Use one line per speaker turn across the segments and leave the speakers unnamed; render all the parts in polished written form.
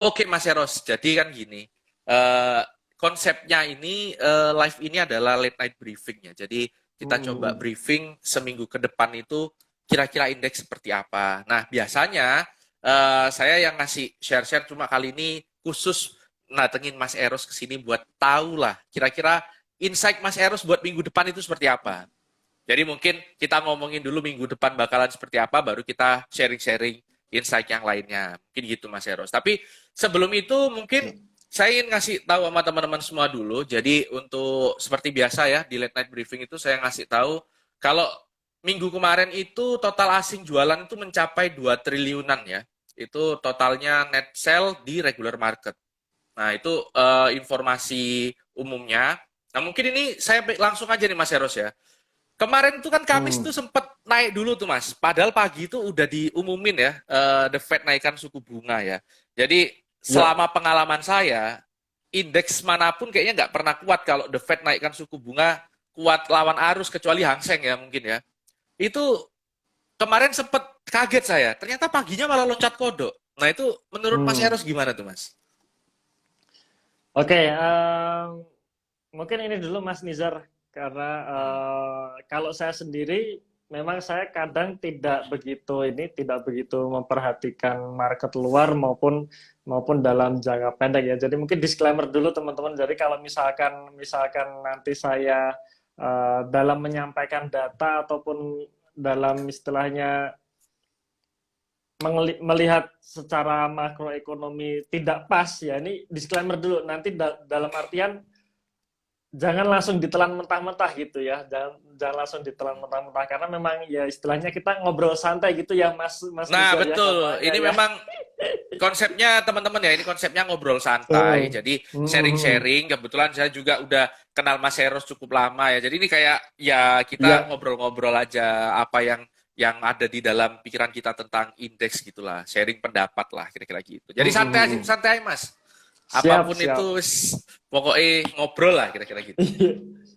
Oke Mas Eros, jadi kan gini, eh, konsepnya ini live ini adalah late night briefing ya. Jadi kita coba
Hmm.
briefing seminggu ke depan itu kira-kira indeks seperti apa. Nah biasanya saya yang ngasih share-share cuma kali ini khusus natengin Mas Eros ke sini buat tahu lah kira-kira insight Mas Eros buat minggu depan itu seperti apa. Jadi mungkin kita ngomongin dulu minggu depan bakalan seperti apa, baru kita sharing-sharing insight yang lainnya. Mungkin gitu Mas Eros. Tapi sebelum itu mungkin
Ya.
saya ingin ngasih tahu sama teman-teman semua dulu. Jadi untuk seperti biasa ya di late night briefing itu saya ngasih tahu kalau minggu kemarin itu total asing jualan itu mencapai 2 triliunan ya. Itu totalnya net sell di regular market. Nah, itu informasi umumnya. Nah, mungkin ini saya langsung aja nih Mas Eros ya. Kemarin itu kan Kamis
Hmm.
tuh sempat naik dulu tuh Mas. Padahal pagi itu udah diumumin ya, The Fed naikkan suku bunga ya. Jadi
Ya.
selama pengalaman saya, indeks manapun kayaknya nggak pernah kuat kalau The Fed naikkan suku bunga kuat lawan arus kecuali Hang Seng ya mungkin ya. Itu kemarin sempat kaget saya. Ternyata paginya malah loncat kodok. Nah itu menurut Mas
Hmm.
Eros gimana tuh Mas?
Oke, mungkin ini dulu Mas Nizar, karena
Hmm.
kalau saya sendiri memang saya kadang tidak begitu memperhatikan market luar maupun maupun dalam jangka pendek ya. Jadi mungkin disclaimer dulu teman-teman. Jadi kalau misalkan nanti saya dalam menyampaikan data ataupun dalam istilahnya melihat secara makroekonomi tidak pas ya, ini disclaimer dulu, nanti dalam artian jangan langsung ditelan mentah-mentah gitu ya, jangan langsung ditelan mentah-mentah, karena memang ya istilahnya kita ngobrol santai gitu ya Mas Mas
Nah
Nizar ya
betul,
namanya
ini
ya.
memang konsepnya teman-teman ya, ini konsepnya ngobrol santai.
Hmm.
Jadi
Hmm.
sharing-sharing. Kebetulan saya juga udah kenal Mas Eros cukup lama ya. Jadi ini kayak ya kita
Ya.
ngobrol-ngobrol aja apa yang ada di dalam pikiran kita tentang indeks gitulah. Sharing pendapat lah kira-kira gitu. Jadi santai aja,
Hmm.
santai Mas.
Siap,
Apapun
siap.
itu pokoknya ngobrol lah kira-kira gitu.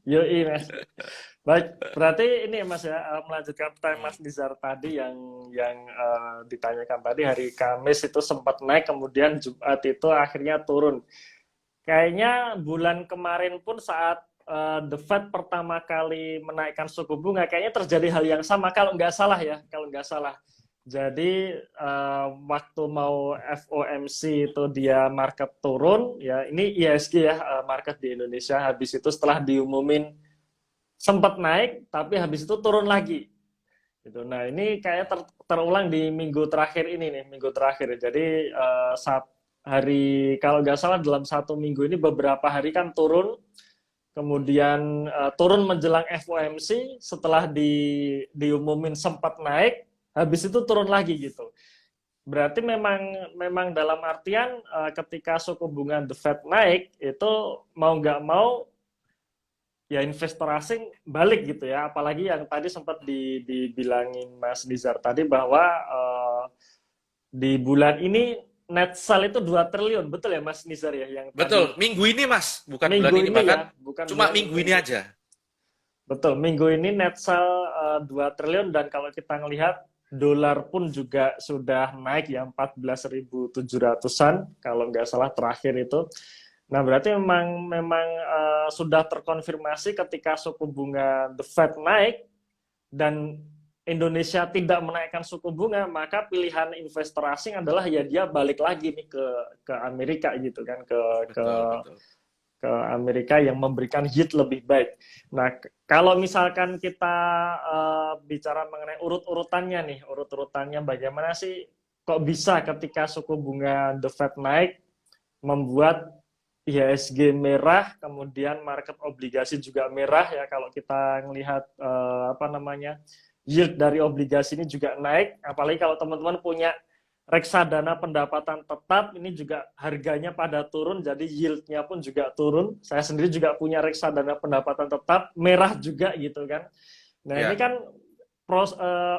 Yoi Mas. Baik, berarti ini Mas ya, melanjutkan pertanyaan
Hmm.
Mas Nizar tadi yang ditanyakan tadi, hari Kamis itu sempat naik, kemudian Jumat itu akhirnya turun. Kayaknya bulan kemarin pun saat The Fed pertama kali menaikkan suku bunga, kayaknya terjadi hal yang sama kalau nggak salah ya, kalau nggak salah. Jadi waktu mau FOMC itu dia market turun, ya ini ISG ya, market di Indonesia. Habis itu setelah diumumin sempat naik, tapi habis itu turun lagi. Gitu. Nah ini kayak terulang di minggu terakhir ini nih, minggu terakhir. Jadi saat hari kalau nggak salah dalam satu minggu ini beberapa hari kan turun, kemudian turun menjelang FOMC, setelah diumumin sempat naik, habis itu turun lagi gitu. Berarti memang memang dalam artian ketika suku bunga The Fed naik itu mau nggak mau ya investor asing balik gitu ya. Apalagi yang tadi sempat dibilangin Mas Nizar tadi bahwa di bulan ini net sell itu 2 triliun, betul ya Mas Nizar ya, yang
Betul,
tadi
minggu ini Mas, bukan bulan
minggu
ini
ini
bahkan
ya, bukan
cuma
bulan
minggu
ini.
ini aja.
Betul, minggu ini net sell 2 triliun, dan kalau kita ngelihat dolar pun juga sudah naik ya, 14.700-an kalau nggak salah terakhir itu. Nah, berarti memang memang sudah terkonfirmasi ketika suku bunga The Fed naik dan Indonesia tidak menaikkan suku bunga, maka pilihan investor asing adalah ya dia balik lagi nih ke Amerika gitu kan, ke
Betul, betul.
ke Amerika yang memberikan yield lebih baik. Nah, kalau misalkan kita bicara mengenai urut-urutannya nih, urut-urutannya bagaimana sih kok bisa ketika suku bunga The Fed naik membuat IHSG merah, kemudian market obligasi juga merah ya, kalau kita melihat apa namanya, yield dari obligasi ini juga naik, apalagi kalau teman-teman punya reksadana pendapatan tetap, ini juga harganya pada turun, jadi yieldnya pun juga turun. Saya sendiri juga punya reksadana pendapatan tetap, merah juga gitu kan. Nah ini
Ya.
kan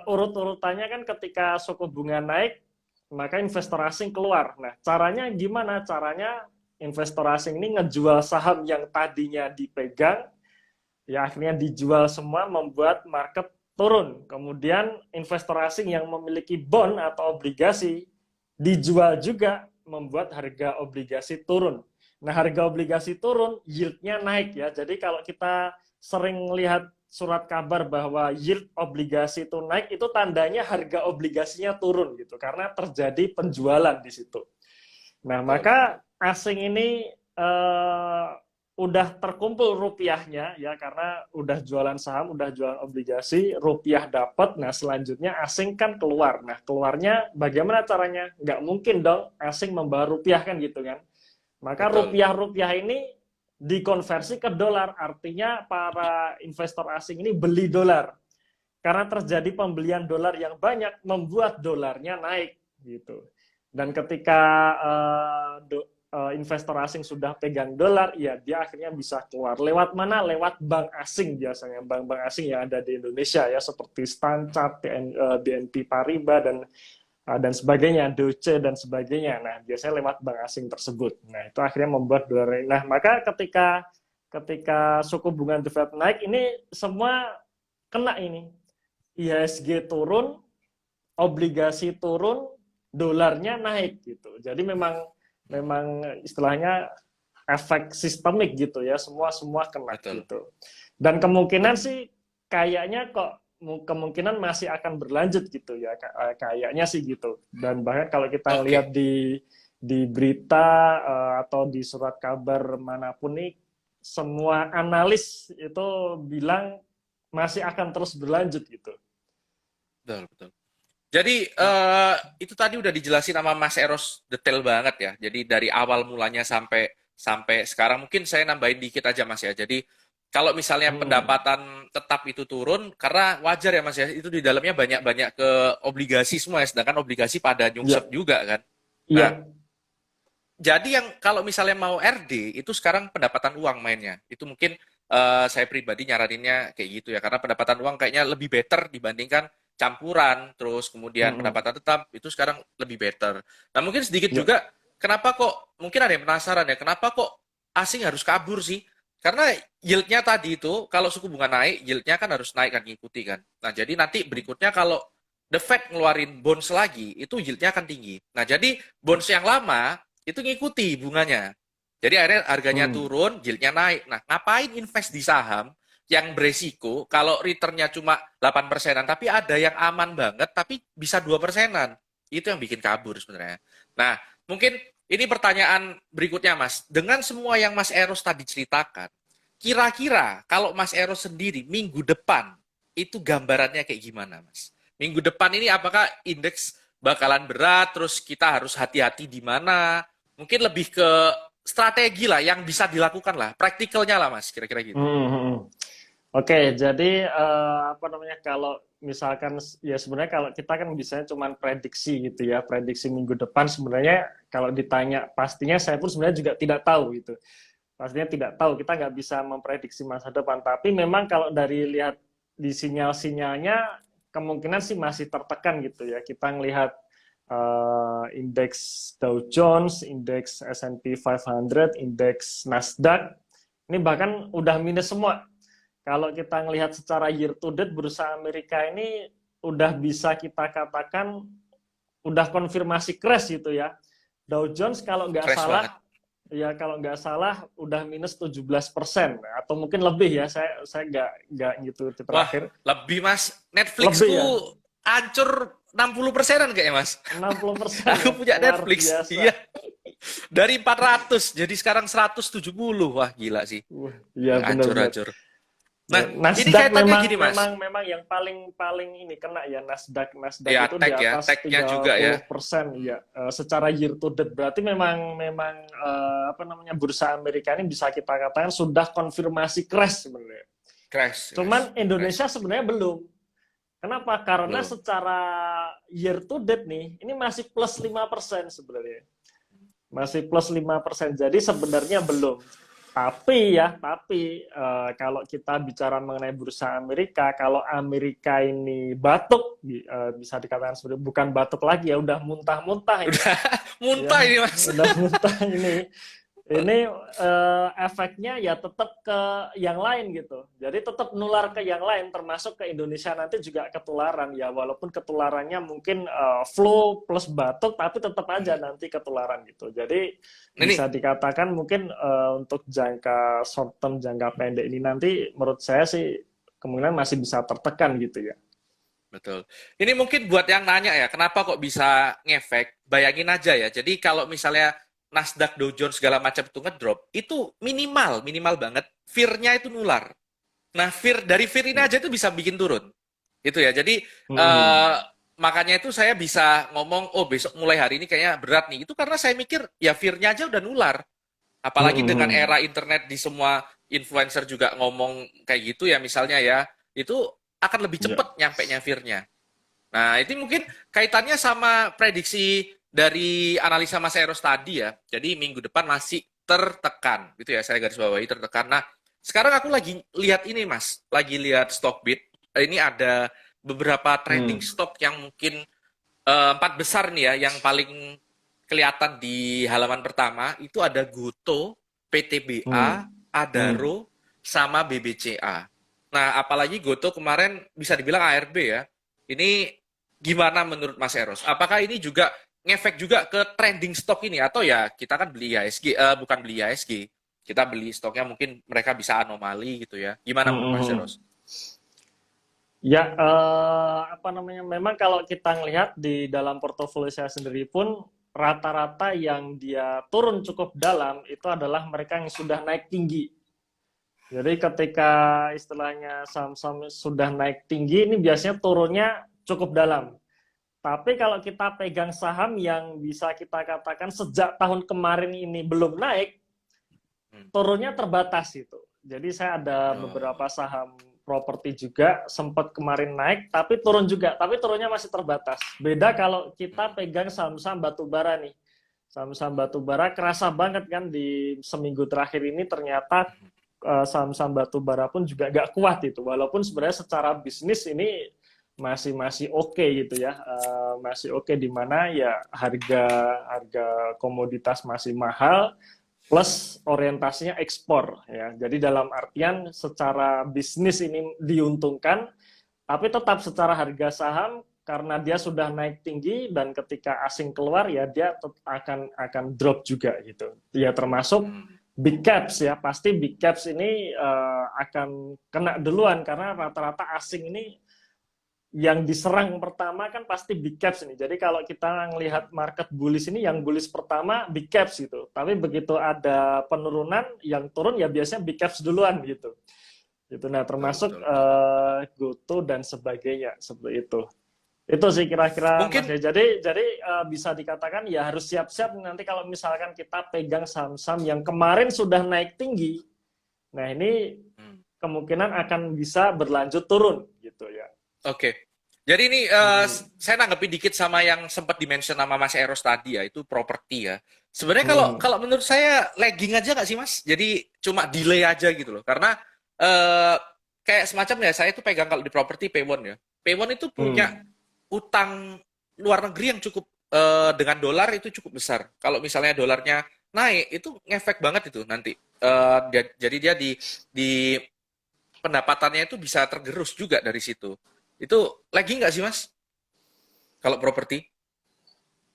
urut-urutannya kan ketika suku bunga naik, maka investor asing keluar. Nah caranya gimana? Caranya investor asing ini ngejual saham yang tadinya dipegang, ya akhirnya dijual semua, membuat market turun. Kemudian investor asing yang memiliki bond atau obligasi dijual juga, membuat harga obligasi turun. Nah, harga obligasi turun, yield-nya naik ya. Jadi kalau kita sering lihat surat kabar bahwa yield obligasi itu naik, itu tandanya harga obligasinya turun gitu, karena terjadi penjualan di situ. Nah,
Betul.
maka asing ini udah terkumpul rupiahnya ya, karena udah jualan saham, udah jualan obligasi, rupiah dapat. Nah, selanjutnya asing kan keluar. Nah, keluarnya bagaimana caranya? Nggak mungkin dong asing membawa rupiah kan gitu kan. Maka
Betul.
rupiah-rupiah ini dikonversi ke dolar. Artinya para investor asing ini beli dolar. Karena terjadi pembelian dolar yang banyak, membuat dolarnya naik gitu. Dan ketika investor asing sudah pegang dolar, ya dia akhirnya bisa keluar. Lewat mana? Lewat bank asing biasanya. Bank-bank asing yang ada di Indonesia ya, seperti Standard, BNP Paribas, dan sebagainya, Deutsche dan sebagainya. Nah, biasanya lewat bank asing tersebut. Nah, itu akhirnya membuat dolar. Nah, maka ketika suku bunga The Fed naik, ini semua kena ini. IHSG turun, obligasi turun, dolarnya naik gitu. Jadi memang istilahnya efek sistemik gitu ya, semua kena
Betul.
gitu. Dan kemungkinan sih kayaknya kemungkinan masih akan berlanjut gitu ya, kayaknya sih gitu. Dan bahkan kalau kita lihat
Oke.
di berita atau di surat kabar manapun nih, semua analis itu bilang masih akan terus berlanjut gitu.
Betul, betul. Jadi itu tadi udah dijelasin sama Mas Eros detail banget ya. Jadi dari awal mulanya sampai sampai sekarang mungkin saya nambahin dikit aja Mas ya. Jadi kalau misalnya
Hmm.
pendapatan tetap itu turun karena wajar ya Mas ya, itu di dalamnya banyak-banyak ke obligasi semua ya, sedangkan obligasi pada
Iya,
nyungsep juga kan. Nah,
iya.
jadi yang kalau misalnya mau RD itu sekarang pendapatan uang mainnya. Itu mungkin saya pribadi nyaraninnya kayak gitu ya. Karena pendapatan uang kayaknya lebih better dibandingkan campuran, terus kemudian
Hmm.
pendapatan tetap itu sekarang lebih better. Nah mungkin sedikit
Iya.
juga kenapa kok mungkin ada yang penasaran ya kenapa kok asing harus kabur sih? Karena yieldnya tadi itu kalau suku bunga naik, yieldnya kan harus naik kan ngikuti kan. Nah jadi nanti berikutnya kalau The Fed ngeluarin bonds lagi, itu yieldnya akan tinggi. Nah jadi bonds yang lama itu ngikuti bunganya. Jadi akhirnya harganya
Hmm.
turun, yieldnya naik. Nah, ngapain invest di saham yang beresiko kalau returnnya cuma 8 persenan, tapi ada yang aman banget, tapi bisa 2 persenan. Itu yang bikin kabur sebenarnya. Nah, mungkin ini pertanyaan berikutnya, Mas. Dengan semua yang Mas Eros tadi ceritakan, kira-kira kalau Mas Eros sendiri minggu depan, itu gambarannya kayak gimana, Mas? Minggu depan ini apakah indeks bakalan berat, terus kita harus hati-hati di mana, mungkin lebih ke strategi lah yang bisa dilakukan lah, praktikalnya lah Mas, kira-kira gitu.
Hmm. Hmm. Oke, jadi apa namanya, kalau misalkan ya sebenarnya kalau kita kan biasanya cuma prediksi gitu ya, prediksi minggu depan, sebenarnya kalau ditanya pastinya saya pun sebenarnya juga tidak tahu gitu. Pastinya tidak tahu, kita nggak bisa memprediksi masa depan. Tapi memang kalau dari lihat di sinyal-sinyalnya, kemungkinan sih masih tertekan gitu ya. Kita ngelihat indeks Dow Jones, indeks S&P 500, indeks Nasdaq, ini bahkan udah minus semua. Kalau kita ngelihat secara year to date, bursa Amerika ini udah bisa kita katakan udah konfirmasi crash gitu ya. Dow Jones kalau nggak
Crash banget.
salah, ya kalau nggak salah udah minus 17% atau mungkin lebih ya. Saya nggak gitu
Wah,
terakhir.
lebih Mas.
Lebih
Netflixku
ya,
hancur 60%-an kayaknya Mas.
60% ya,
Aku punya
luar
Netflix.
biasa.
Iya. Dari 400 jadi sekarang 170. Wah, gila sih.
Iya benar-benar.
Hancur-hancur. Nah,
Ya,
ini
Nasdaq
kaitannya
memang
gini Mas.
memang memang yang paling ini kena ya, Nasdaq
Ya,
itu di
tag ya,
atas
tagnya juga ya.
30% ya. Secara year to date berarti memang apa namanya, bursa Amerika ini bisa kita katakan sudah konfirmasi crash sebenarnya.
Crash, crash,
Cuman
crash.
Indonesia sebenarnya belum. Kenapa? Karena
Belum.
secara year to date nih, ini masih plus 5% sebenarnya. Masih plus 5%. Jadi sebenarnya belum. Tapi kalau kita bicara mengenai bursa Amerika, kalau Amerika ini batuk, bisa dikatakan sebenarnya bukan batuk lagi ya, udah muntah-muntah ini.
Udah
Ya,
muntah ini Mas.
udah muntah ini. ini efeknya ya tetap ke yang lain gitu. Jadi tetap nular ke yang lain, termasuk ke Indonesia nanti juga ketularan ya. Walaupun ketularannya mungkin flu plus batuk, tapi tetap aja nanti ketularan gitu. Jadi
Ini
bisa dikatakan mungkin untuk jangka short term, jangka pendek ini nanti menurut saya sih kemungkinan masih bisa tertekan gitu ya.
betul. Ini mungkin buat yang nanya ya, kenapa kok bisa ngefek? Bayangin aja ya. Jadi kalau misalnya Nasdaq, Dow Jones segala macam itu ngedrop, itu minimal banget. Fear-nya itu nular. Nah, dari fear ini aja itu bisa bikin turun. Itu ya. Jadi
Hmm.
makanya itu saya bisa ngomong, oh besok mulai hari ini kayaknya berat nih. Itu karena saya mikir ya fear-nya aja udah nular. Apalagi dengan
Hmm.
era internet di semua influencer juga ngomong kayak gitu ya misalnya ya, itu akan lebih
Ya.
cepat nyampe fear-nya. Nah, itu mungkin kaitannya sama prediksi dari analisa Mas Eros tadi ya. Jadi minggu depan masih tertekan, gitu ya. Saya garis bawahi tertekan. Nah, sekarang aku lagi lihat ini Mas, lagi lihat Stockbit. Ini ada beberapa trending
Hmm.
stock yang mungkin empat besar nih ya, yang paling kelihatan di halaman pertama itu ada Goto, PTBA,
Hmm. Hmm.
Adaro, sama BBCA. Nah, apalagi Goto kemarin bisa dibilang ARB ya. Ini gimana menurut Mas Eros? Apakah ini juga ngefek juga ke trending stock ini atau ya kita kan beli IHSG, bukan beli IHSG, kita beli stoknya mungkin mereka bisa anomali gitu ya. Gimana menurut Mas
Hmm.
Eros?
Ya, apa namanya? Memang kalau kita ngelihat di dalam portofolio saya sendiri pun rata-rata yang dia turun cukup dalam itu adalah mereka yang sudah naik tinggi. Jadi ketika istilahnya saham-saham sudah naik tinggi ini biasanya turunnya cukup dalam. Tapi kalau kita pegang saham yang bisa kita katakan sejak tahun kemarin ini belum naik,
Hmm.
turunnya terbatas itu. Jadi saya ada
Oh.
beberapa saham properti juga sempat kemarin naik, tapi turun juga, tapi turunnya masih terbatas. Beda kalau kita
Hmm.
pegang saham-saham batubara nih. Saham-saham batubara kerasa banget kan di seminggu terakhir ini ternyata saham-saham batubara pun juga gak kuat itu. Walaupun sebenarnya secara bisnis ini masih masih oke gitu ya, masih oke di mana ya harga harga komoditas masih mahal plus orientasinya ekspor ya. Jadi dalam artian secara bisnis ini diuntungkan, tapi tetap secara harga saham karena dia sudah naik tinggi dan ketika asing keluar ya dia akan drop juga gitu. Ya termasuk
Hmm.
big caps ya, pasti big caps ini akan kena duluan karena rata-rata asing ini yang diserang pertama kan pasti big caps ini. Jadi kalau kita melihat market bullish ini yang bullish pertama big caps gitu. Tapi begitu ada penurunan yang turun ya biasanya big caps duluan gitu. Gitu. Nah,
Betul,
termasuk
betul, betul.
Goto dan sebagainya seperti itu. Itu sih kira-kira Mas
Mungkin
ya. Jadi bisa dikatakan ya harus siap-siap nanti kalau misalkan kita pegang saham-saham yang kemarin sudah naik tinggi. Nah, ini
hmm,
kemungkinan akan bisa berlanjut turun gitu ya.
oke. Jadi ini
Hmm.
saya nanggepin dikit sama yang sempat dimention sama Mas Eros tadi ya, itu properti ya. Sebenarnya kalau
Hmm.
kalau menurut saya lagging aja nggak sih Mas? Jadi cuma delay aja gitu loh. Karena eh, kayak semacam ya saya itu pegang kalau di properti P1 ya. P1 itu punya
Hmm.
utang luar negeri yang cukup dengan dolar itu cukup besar. Kalau misalnya dolarnya naik itu ngefek banget itu nanti. Jadi dia di pendapatannya itu bisa tergerus juga dari situ. Itu lagi nggak sih Mas? Kalau properti?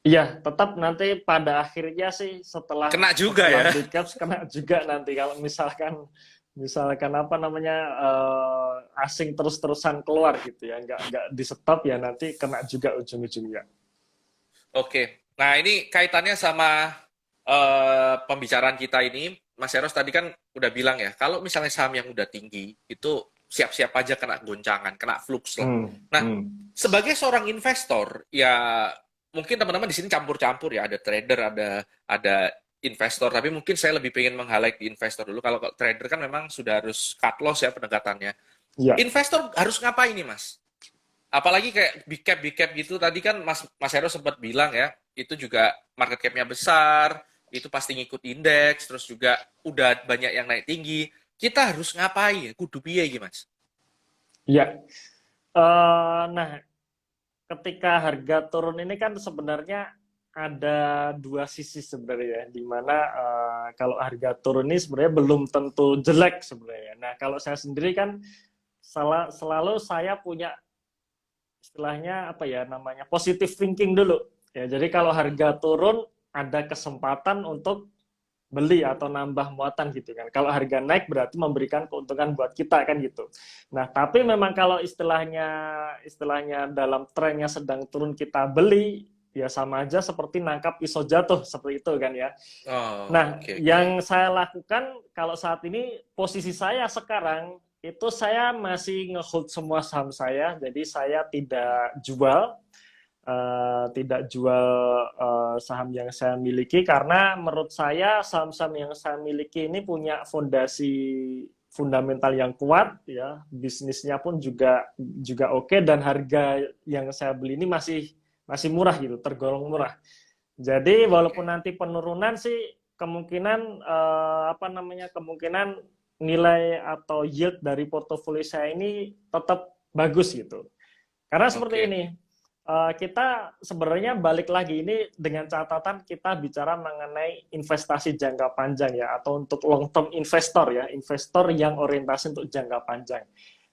Iya, tetap nanti pada akhirnya sih setelah
Kena juga
setelah
ya.
big caps kena juga nanti kalau misalkan misalkan apa namanya asing terus-terusan keluar gitu ya, nggak di stop ya nanti kena juga ujung-ujungnya.
Oke. Nah, ini kaitannya sama pembicaraan kita ini. Mas Eros tadi kan udah bilang ya, kalau misalnya saham yang udah tinggi, itu siap-siap aja kena goncangan, kena flux lah.
Hmm,
Nah,
hmm.
sebagai seorang investor, ya mungkin teman-teman di sini campur-campur ya, ada trader, ada investor, tapi mungkin saya lebih pengen meng-highlight di investor dulu. Kalau trader kan memang sudah harus cut loss ya pendekatannya.
Ya,
Investor harus ngapain nih, Mas? Apalagi kayak big cap gitu tadi kan Mas Hero sempat bilang ya, itu juga market cap-nya besar, itu pasti ngikut indeks, terus juga udah banyak yang naik tinggi. Kita harus ngapain? Kudu piye gitu, Mas?
ya. Nah, ketika harga turun ini kan sebenarnya ada dua sisi sebenarnya, di mana kalau harga turun ini sebenarnya belum tentu jelek sebenarnya. Nah, kalau saya sendiri kan selalu saya punya istilahnya apa ya namanya positive thinking dulu. Ya, jadi kalau harga turun ada kesempatan untuk beli atau nambah muatan gitu kan. Kalau harga naik berarti memberikan keuntungan buat kita kan gitu. Nah, tapi memang kalau istilahnya dalam trennya sedang turun kita beli, ya sama aja seperti nangkap pisau jatuh seperti itu kan ya.
Oh,
Nah,
oke oke.
yang saya lakukan kalau saat ini posisi saya sekarang itu saya masih ngehold semua saham saya, jadi saya
Hmm,
tidak jual saham yang saya miliki karena menurut saya saham-saham yang saya miliki ini punya fondasi fundamental yang kuat ya, bisnisnya pun juga juga oke dan harga yang saya beli ini masih masih murah gitu, tergolong murah. Jadi
oke.
walaupun nanti penurunan sih kemungkinan apa namanya kemungkinan nilai atau yield dari portofolio saya ini tetap bagus gitu. Karena seperti
Oke.
ini, kita sebenarnya balik lagi ini dengan catatan kita bicara mengenai investasi jangka panjang ya, atau untuk long term investor ya, investor yang orientasi untuk jangka panjang.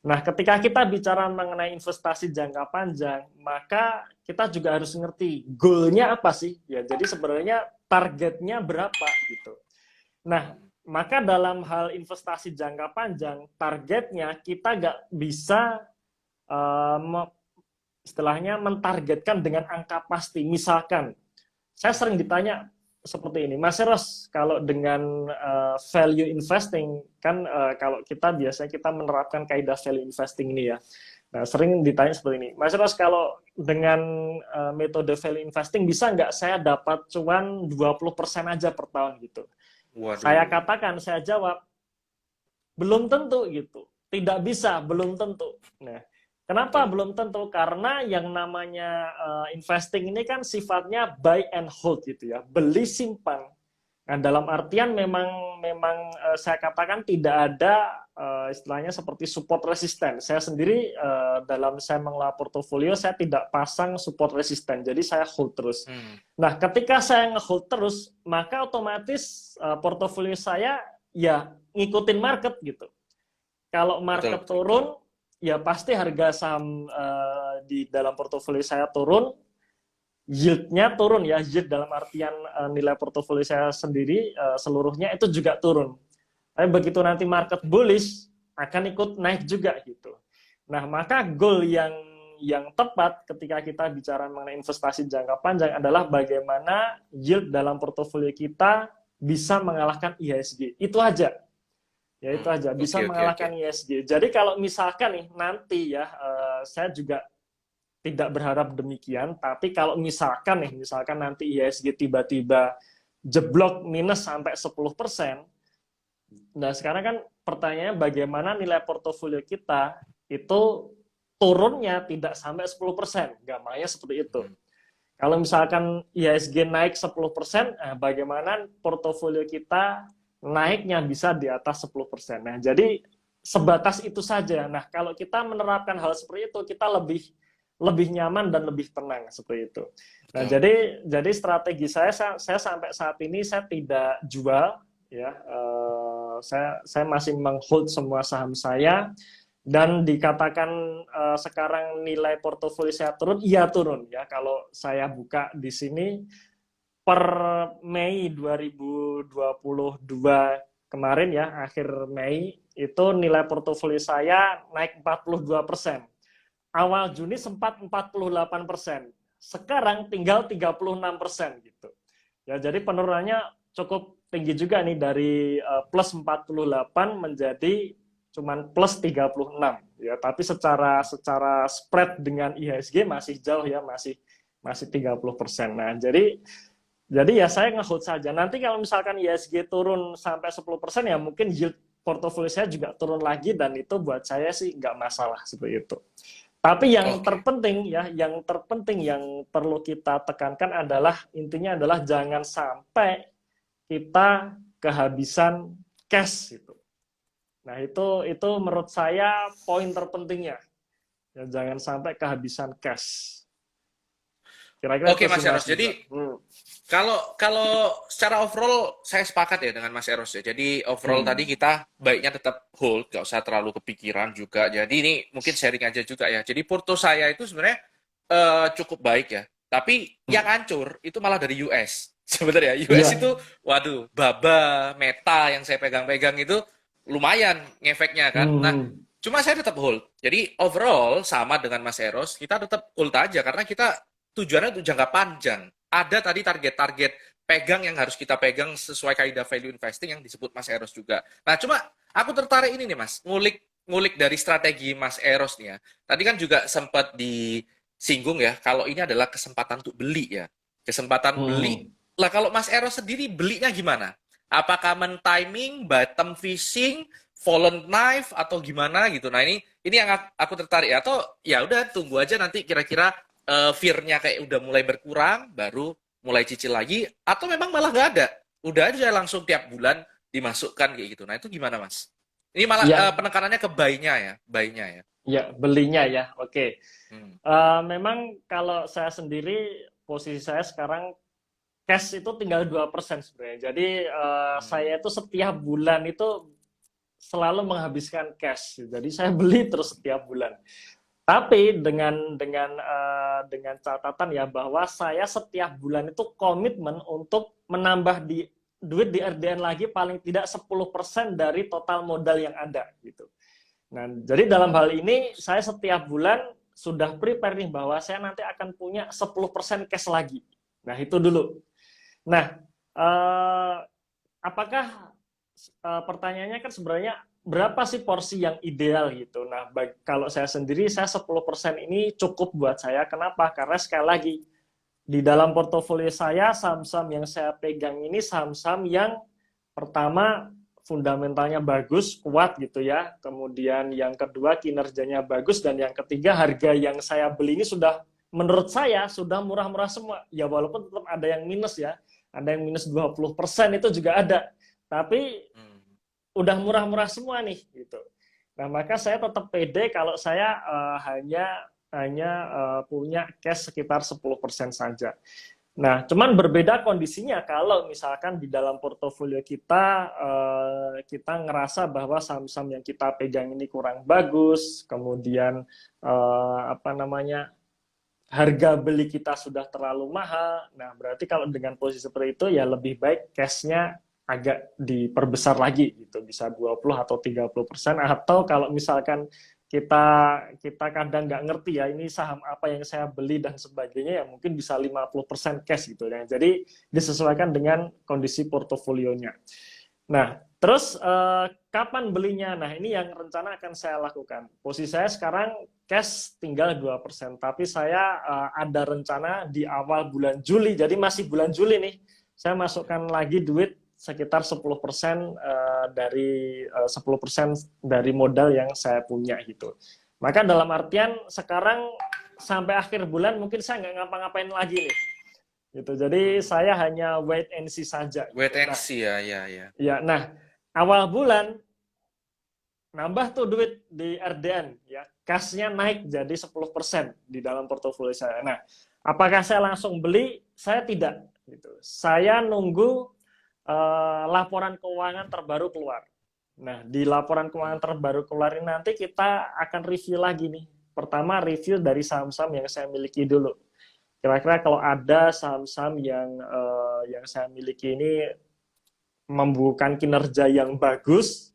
Nah, ketika kita bicara mengenai investasi jangka panjang, maka kita juga harus ngerti goalnya apa sih? Ya, jadi sebenarnya targetnya berapa gitu. Nah,
Hmm,
maka dalam hal investasi jangka panjang, targetnya kita nggak bisa uh, istilahnya mentargetkan dengan angka pasti. Misalkan, saya sering ditanya seperti ini, Mas Eros, kalau dengan value investing, kan kalau kita biasanya kita menerapkan kaidah value investing ini ya. Nah, sering ditanya seperti ini, Mas Eros, kalau dengan metode value investing bisa nggak saya dapat cuan 20% aja per tahun gitu? Saya
waduh.
katakan, saya jawab, belum tentu gitu. Tidak bisa, belum tentu. Nah, kenapa
Betul.
belum tentu? Karena yang namanya investing ini kan sifatnya buy and hold gitu ya, beli simpan. Nah, dalam artian memang memang saya katakan tidak ada istilahnya seperti support resisten. Saya sendiri dalam saya mengelola portofolio saya tidak pasang support resisten. Jadi saya hold terus.
Hmm,
Nah, ketika saya nge-hold terus, maka otomatis portofolio saya ya ngikutin market gitu. Kalau
betul
market
betul betul.
turun, ya pasti harga saham di dalam portofolio saya turun, yield-nya turun ya, yield dalam artian nilai portofolio saya sendiri seluruhnya itu juga turun. Tapi begitu nanti market bullish akan ikut naik juga gitu. Nah, maka goal yang tepat ketika kita bicara mengenai investasi jangka panjang adalah bagaimana yield dalam portofolio kita bisa mengalahkan IHSG. Itu aja. Ya itu aja, bisa
Oke oke oke.
mengalahkan ISG. Jadi kalau misalkan nih nanti ya, saya juga tidak berharap demikian, tapi kalau misalkan nanti ISG tiba-tiba jeblok minus sampai 10%, nah sekarang kan pertanyaannya bagaimana nilai portofolio kita itu turunnya tidak sampai 10%, gampangnya seperti itu.
Hmm,
Kalau misalkan IHSG naik 10%, bagaimana portofolio kita naiknya bisa di atas 10%. Nah, jadi sebatas itu saja. Nah, kalau kita menerapkan hal seperti itu, kita lebih lebih nyaman dan lebih tenang seperti itu. Nah,
betul.
jadi strategi saya sampai saat ini saya tidak jual ya. Saya masih menghold semua saham saya dan dikatakan sekarang nilai portofolio saya turun, iya turun ya. Kalau saya buka di sini per Mei 2022 kemarin ya, akhir Mei itu nilai portofolio saya naik 42%. Awal Juni sempat 48%. Sekarang tinggal 36% gitu. Ya, jadi penurunannya cukup tinggi juga nih dari plus 48 menjadi cuman plus 36 ya, tapi secara secara spread dengan IHSG masih jauh ya, masih masih 30%. Nah, jadi ya saya nge-hold saja. Nanti kalau misalkan IHSG turun sampai 10% ya mungkin yield portofolio saya juga turun lagi dan itu buat saya sih nggak masalah seperti itu. Tapi yang
Oke.
terpenting ya, yang terpenting yang perlu kita tekankan adalah intinya adalah jangan sampai kita kehabisan cash gitu. Nah, itu menurut saya poin terpentingnya. Ya, jangan sampai kehabisan cash. Kira-kira
Oke
itu sih
Mas
Mas
Eros,
juga.
jadi kalau kalau secara overall saya sepakat ya dengan Mas Eros ya. Jadi overall tadi
Hmm.
kita baiknya tetap hold, nggak usah terlalu kepikiran juga. Jadi ini mungkin sharing aja juga ya. Jadi Porto saya itu sebenarnya cukup baik ya. Tapi yang hancur itu malah dari US. Sebenarnya US
Iya.
itu, waduh, Baba, Meta yang saya pegang-pegang itu lumayan ngefeknya kan. Nah,
Hmm.
cuma saya tetap hold. Jadi overall sama dengan Mas Eros, kita tetap hold aja karena kita tujuannya untuk jangka panjang. Ada tadi target-target pegang yang harus kita pegang sesuai kaidah value investing yang disebut Mas Eros juga. Nah, cuma aku tertarik ini nih Mas, ngulik dari strategi Mas Eros nih ya. Tadi kan juga sempat disinggung ya, kalau ini adalah kesempatan untuk beli ya. Kesempatan beli.
Hmm.
Lah kalau Mas Eros sendiri belinya gimana? Apakah men-timing, bottom fishing, fallen knife atau gimana gitu. Nah, ini yang aku tertarik ya. Atau ya udah tunggu aja nanti kira-kira fear-nya kayak udah mulai berkurang, baru mulai cicil lagi, atau memang malah nggak ada, udah aja langsung tiap bulan dimasukkan kayak gitu. Nah itu gimana Mas? Ini malah
Ya,
penekanannya ke buy-nya ya.
ya belinya ya. Oke.
Hmm.
Memang kalau saya sendiri posisi saya sekarang cash itu tinggal 2% sebenarnya. Jadi
Hmm.
saya itu setiap bulan itu selalu menghabiskan cash. Jadi saya beli terus setiap bulan. Tapi dengan catatan ya bahwa saya setiap bulan itu komitmen untuk menambah duit di RDN lagi paling tidak 10% dari total modal yang ada gitu. Nah, jadi dalam hal ini saya setiap bulan sudah prepare nih bahwa saya nanti akan punya 10% cash lagi. Nah, itu dulu. Nah, eh, apakah pertanyaannya kan sebenarnya berapa sih porsi yang ideal gitu. Nah, kalau saya sendiri saya 10% ini cukup buat saya. Kenapa? Karena sekali lagi di dalam portofolio saya saham-saham yang saya pegang ini saham-saham yang pertama fundamentalnya bagus, kuat gitu ya. Kemudian yang kedua kinerjanya bagus dan yang ketiga harga yang saya beli ini sudah menurut saya sudah murah-murah semua. Ya walaupun tetap ada yang minus ya. Ada yang minus 20% itu juga ada. Tapi
Hmm.
udah murah-murah semua nih gitu. Nah, maka saya tetap pede kalau saya hanya hanya punya cash sekitar 10% saja. Nah, cuman berbeda kondisinya kalau misalkan di dalam portofolio kita kita ngerasa bahwa saham-saham yang kita pegang ini kurang bagus, kemudian apa namanya harga beli kita sudah terlalu mahal. Nah, berarti kalau dengan posisi seperti itu ya lebih baik cash-nya agak diperbesar lagi gitu, bisa 20 atau 30%. Atau kalau misalkan kita kita kadang nggak ngerti ya ini saham apa yang saya beli dan sebagainya ya mungkin bisa 50% cash gitu ya. Jadi disesuaikan dengan kondisi portofolionya. Nah, terus kapan belinya? Nah, ini yang rencana akan saya lakukan. Posisi saya sekarang cash tinggal 2%, tapi saya ada rencana di awal bulan Juli, jadi masih bulan Juli nih, saya masukkan lagi duit sekitar 10% dari 10% dari modal yang saya punya gitu. Maka dalam artian sekarang sampai akhir bulan mungkin saya nggak ngapa-ngapain lagi nih. Gitu. Jadi
Hmm.
saya hanya wait and see saja
Wait
gitu.
and
Nah,
see ya, ya, ya.
ya, nah awal bulan nambah tuh duit di RDN ya, kasnya naik jadi 10% di dalam portofolio saya. Nah, apakah saya langsung beli? Saya tidak gitu. Saya nunggu laporan keuangan terbaru keluar. Nah, di laporan keuangan
Hmm.
terbaru keluar ini nanti kita akan review lagi nih. Pertama review dari saham-saham yang saya miliki dulu. Kira-kira kalau ada saham-saham yang saya miliki ini membukukan kinerja yang bagus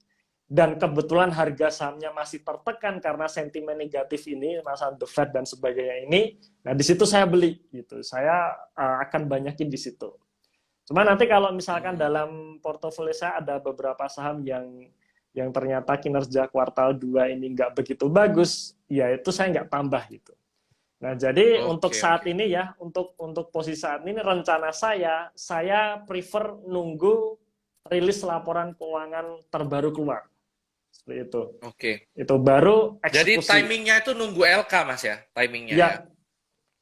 dan kebetulan harga sahamnya masih tertekan karena sentimen negatif ini, masalah The Fed dan sebagainya ini. Nah, di situ saya beli gitu. Saya akan banyakin di situ. Cuma nanti kalau misalkan
Hmm.
dalam portofolio saya ada beberapa saham yang ternyata kinerja kuartal 2 ini nggak begitu bagus, ya itu saya nggak tambah gitu. Nah, jadi untuk
Oke,
saat
oke.
ini ya, untuk posisi saat ini rencana saya prefer nunggu rilis laporan keuangan terbaru keluar. Seperti itu.
Oke.
Itu baru
Jadi
eksekusi.
timingnya itu nunggu LK Mas ya, timingnya ya.
Ya,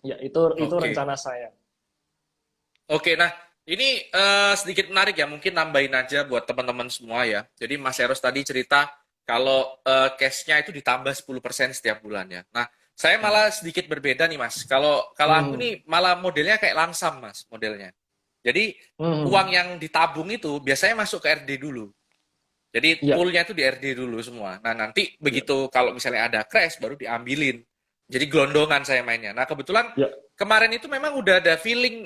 ya itu
Oke.
rencana saya.
Oke, nah ini sedikit menarik ya, mungkin nambahin aja buat teman-teman semua ya. Jadi Mas Eros tadi cerita kalau cash-nya itu ditambah 10% setiap bulannya. Nah, Saya malah sedikit berbeda nih Mas. Kalau kalau aku
Hmm.
nih malah modelnya kayak langsam Mas, modelnya. Jadi uang
Hmm.
yang ditabung itu biasanya masuk ke RD dulu. Jadi
Ya,
poolnya itu di RD dulu semua. Nah nanti
ya,
begitu kalau misalnya ada crash baru diambilin. Jadi gelondongan saya mainnya. Nah kebetulan
ya.
kemarin itu memang udah ada feeling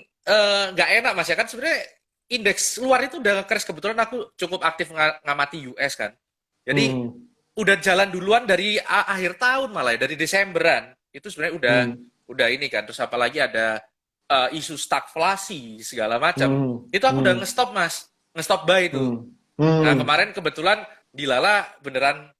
nggak enak Mas ya kan sebenarnya indeks luar itu udah crash. Kebetulan aku cukup aktif ngamati US kan. Jadi
Hmm.
udah jalan duluan dari akhir tahun malah ya, dari Desemberan. Itu sebenarnya
Hmm.
udah ini kan. Terus apalagi ada isu stagflasi segala macam.
Hmm.
Itu aku udah
Hmm.
ngestop Mas, ngestop buy itu.
Hmm.
Nah,
Hmm.
kemarin kebetulan Dilala beneran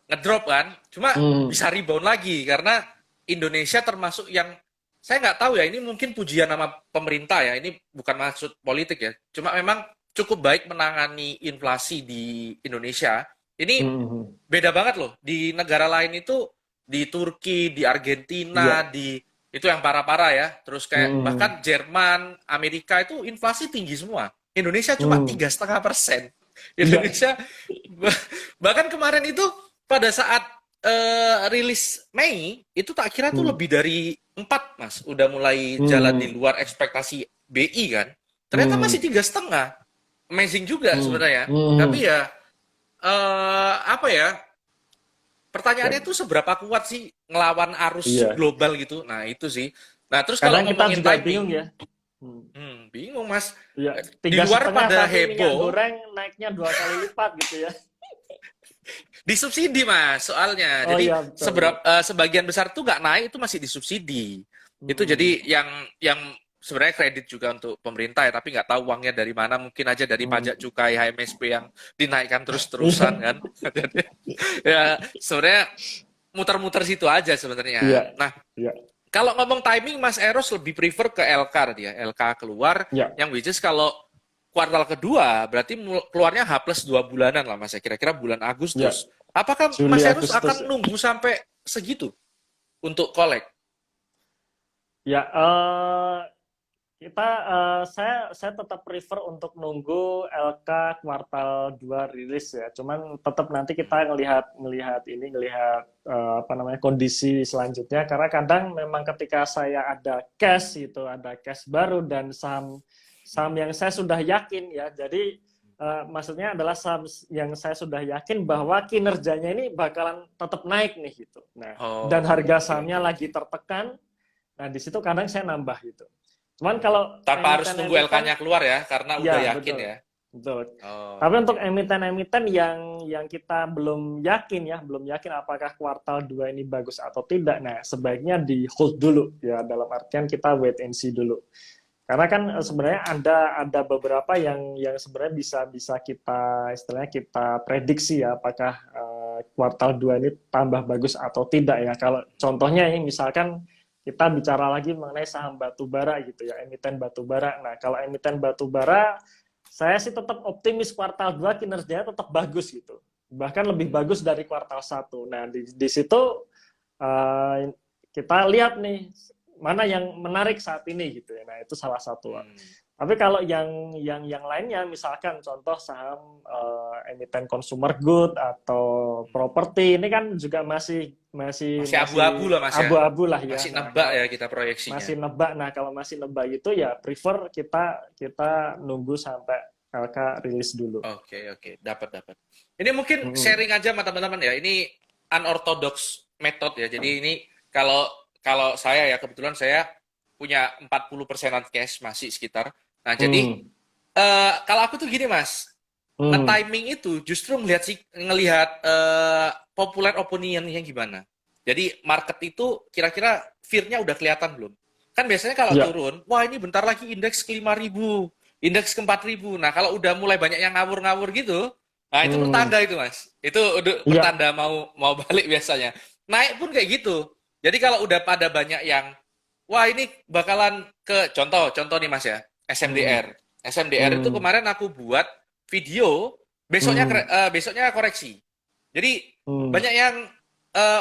ngedrop kan. Cuma
Hmm.
bisa rebound lagi karena Indonesia termasuk yang saya nggak tahu ya, ini mungkin pujian nama pemerintah ya. Ini bukan maksud politik ya. Cuma memang cukup baik menangani inflasi di Indonesia. Ini
Hmm.
beda banget loh. Di negara lain itu di Turki, di Argentina,
Ya.
di itu yang parah-parah ya. Terus kayak
Hmm.
bahkan Jerman, Amerika itu inflasi tinggi semua. Indonesia cuma
Hmm.
3,5%.
Ya.
Indonesia bahkan kemarin itu pada saat rilis Mei itu tak kira tuh
Hmm.
lebih dari 4 Mas, udah mulai jalan di
Hmm.
luar ekspektasi BI kan. Ternyata masih
Hmm.
3,5. Amazing juga
Hmm.
sebenarnya. Tapi
Hmm.
ya apa ya?
Ya.
Pertanyaannya tuh seberapa kuat sih ngelawan arus
Iya.
global gitu. Nah, itu sih. Nah, terus kalau
Kadang kita
ngomongin
juga bingung
timing,
ya. Hmm.
bingung Mas.
Ya,
Di
tiga
luar
setengah
pada
tapi minyak
heboh,
goreng naiknya 2 kali lipat gitu ya.
disubsidi Mas, soalnya.
Oh
Jadi
iya betul.
sebagian besar tuh nggak naik itu masih disubsidi. Itu
Hmm.
jadi yang sebenarnya kredit juga untuk pemerintah ya, tapi nggak tahu uangnya dari mana. Mungkin aja dari
Hmm.
pajak cukai HMSP yang dinaikkan terus-terusan
Iya.
kan. Jadi ya sebenarnya muter-muter situ aja
Iya.
sebenarnya. Nah,
Iya.
kalau ngomong timing, Mas Eros lebih prefer ke LK tadi ya. LK keluar,
Iya.
yang which is kalau kuartal kedua, berarti keluarnya H plus 2 bulanan lah Mas ya. Kira-kira bulan
Iya.
Agustus. Apakah
Juli
Mas Eros
Agustus.
akan nunggu sampai segitu untuk collect?
Ya, kita saya tetap prefer untuk nunggu LK kuartal 2 rilis ya. Cuman tetap nanti kita ngelihat apa namanya kondisi selanjutnya karena kadang memang ketika saya ada cash baru dan saham saham yang saya sudah yakin ya. Jadi maksudnya adalah saham yang saya sudah yakin bahwa kinerjanya ini bakalan tetap naik nih gitu. Nah, dan
Oh,
harga
oke
sahamnya
oke.
lagi tertekan. Nah, di situ kadang saya nambah gitu. Cuman kalau
Tanpa harus nunggu
emiten-emiten,
LK-nya keluar ya, karena udah
ya
yakin
betul,
ya.
betul.
Oh,
Tapi
oke
untuk
oke.
emiten-emiten yang kita belum yakin apakah kuartal 2 ini bagus atau tidak. Nah, sebaiknya di hold dulu ya dalam artian kita wait and see dulu. Karena kan sebenarnya ada beberapa yang sebenarnya bisa bisa kita istilahnya kita prediksi ya apakah kuartal 2 ini tambah bagus atau tidak ya. Kalau contohnya ini misalkan kita bicara lagi mengenai saham batubara gitu ya, emiten batubara. Nah, kalau emiten batubara saya sih tetap optimis kuartal 2 kinerjanya tetap bagus gitu. Bahkan lebih bagus dari kuartal 1. Nah, di situ uh, kita lihat nih mana yang menarik saat ini gitu ya. Nah, itu salah satu.
Hmm.
Tapi kalau yang lainnya, misalkan contoh saham emiten consumer good atau properti, ini kan juga masih masih
Masih abu-abu
masih
lah Mas ya.
abu-abu lah ya.
Masih
Nah,
nebak
kalau
ya kita proyeksinya.
masih nebak, nah kalau masih nebak itu ya prefer kita kita nunggu sampai LK rilis dulu.
Oke, oke. Dapat, dapat. Ini mungkin
Hmm.
sharing aja sama teman-teman ya. Ini unorthodox method ya. Jadi ini kalau kalau saya ya kebetulan saya punya 40%-an cash masih sekitar. Nah, jadi
Hmm.
kalau aku tuh gini, Mas.
Hmm.
Nge-timing itu justru ngelihat popular opinionnya gimana. Jadi market itu kira-kira fear-nya udah kelihatan belum? Kan biasanya kalau
Ya.
turun, wah ini bentar lagi indeks ke 5.000, indeks ke 4.000. Nah, kalau udah mulai banyak yang ngawur-ngawur gitu, nah itu
Hmm.
pertanda itu, Mas. Itu udah
Ya.
pertanda mau mau balik biasanya. Naik pun kayak gitu. Jadi kalau udah pada banyak yang wah ini bakalan ke contoh nih Mas ya,
Hmm.
SMDR. SMDR itu
Hmm.
kemarin aku buat video, besoknya
Hmm.
besoknya koreksi. Jadi
Hmm.
banyak yang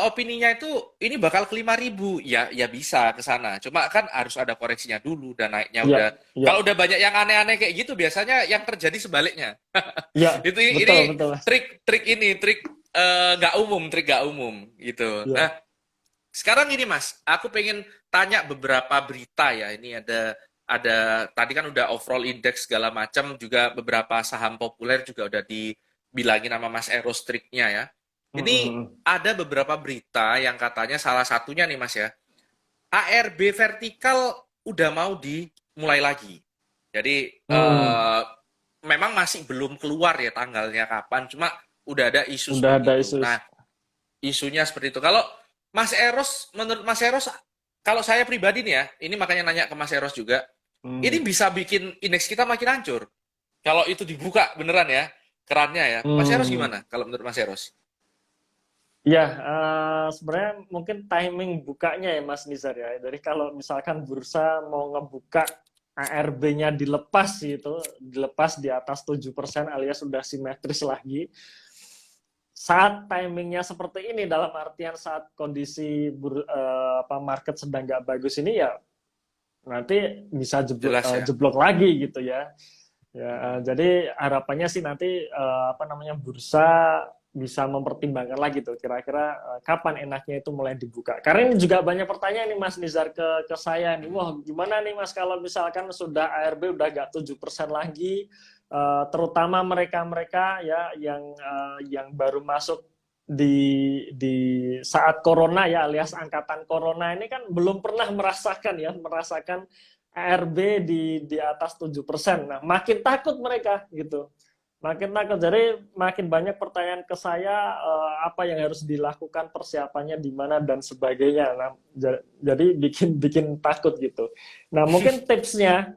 opininya itu ini bakal ke 5.000. Ya ya bisa ke sana. Cuma kan harus ada koreksinya dulu dan naiknya udah.
Ya. Ya.
Kalau udah banyak yang aneh-aneh kayak gitu biasanya yang terjadi sebaliknya.
Ya.
Itu
Betul,
ini
betul, Mas.
trik trik ini trik nggak umum, trik nggak umum gitu.
Ya.
Nah, Sekarang ini Mas, aku pengen tanya beberapa berita ya. Ini ada tadi kan udah overall index segala macam, juga beberapa saham populer juga udah dibilangin sama Mas Eros triknya ya. Ini
Mm-mm.
ada beberapa berita yang katanya salah satunya nih Mas ya, ARB vertikal udah mau dimulai lagi. Jadi
Hmm,
memang masih belum keluar ya tanggalnya kapan, cuma udah ada isu
udah
seperti
ada
itu.
isu.
Nah, isunya seperti itu. Kalau Mas Eros, menurut Mas Eros, kalau saya pribadi nih ya, ini makanya nanya ke Mas Eros juga, ini
Hmm.
bisa bikin indeks kita makin hancur. Kalau itu dibuka beneran ya, kerannya ya. Mas Eros
Hmm.
gimana kalau menurut Mas Eros?
Ya, sebenarnya mungkin timing bukanya ya Mas Nizar ya. Jadi kalau misalkan bursa mau ngebuka ARB-nya dilepas gitu, dilepas di atas 7% alias sudah simetris lagi, saat timingnya seperti ini dalam artian saat kondisi market sedang nggak bagus ini ya nanti bisa
Jelas ya.
jeblok lagi gitu ya. Ya,
Hmm.
jadi harapannya sih nanti bursa bisa mempertimbangkan lagi tuh kira-kira kapan enaknya itu mulai dibuka. Karena ini juga banyak pertanyaan nih Mas Nizar ke saya nih. Wah, gimana nih Mas kalau misalkan sudah ARB udah gak 7% lagi, terutama mereka-mereka ya yang baru masuk di saat corona ya alias angkatan corona ini kan belum pernah merasakan ARB di atas 7%. Nah, makin takut mereka gitu. Makin takut. Jadi makin banyak pertanyaan ke saya apa yang harus dilakukan, persiapannya di mana dan sebagainya. Nah, jadi bikin bikin takut gitu. Nah, mungkin tipsnya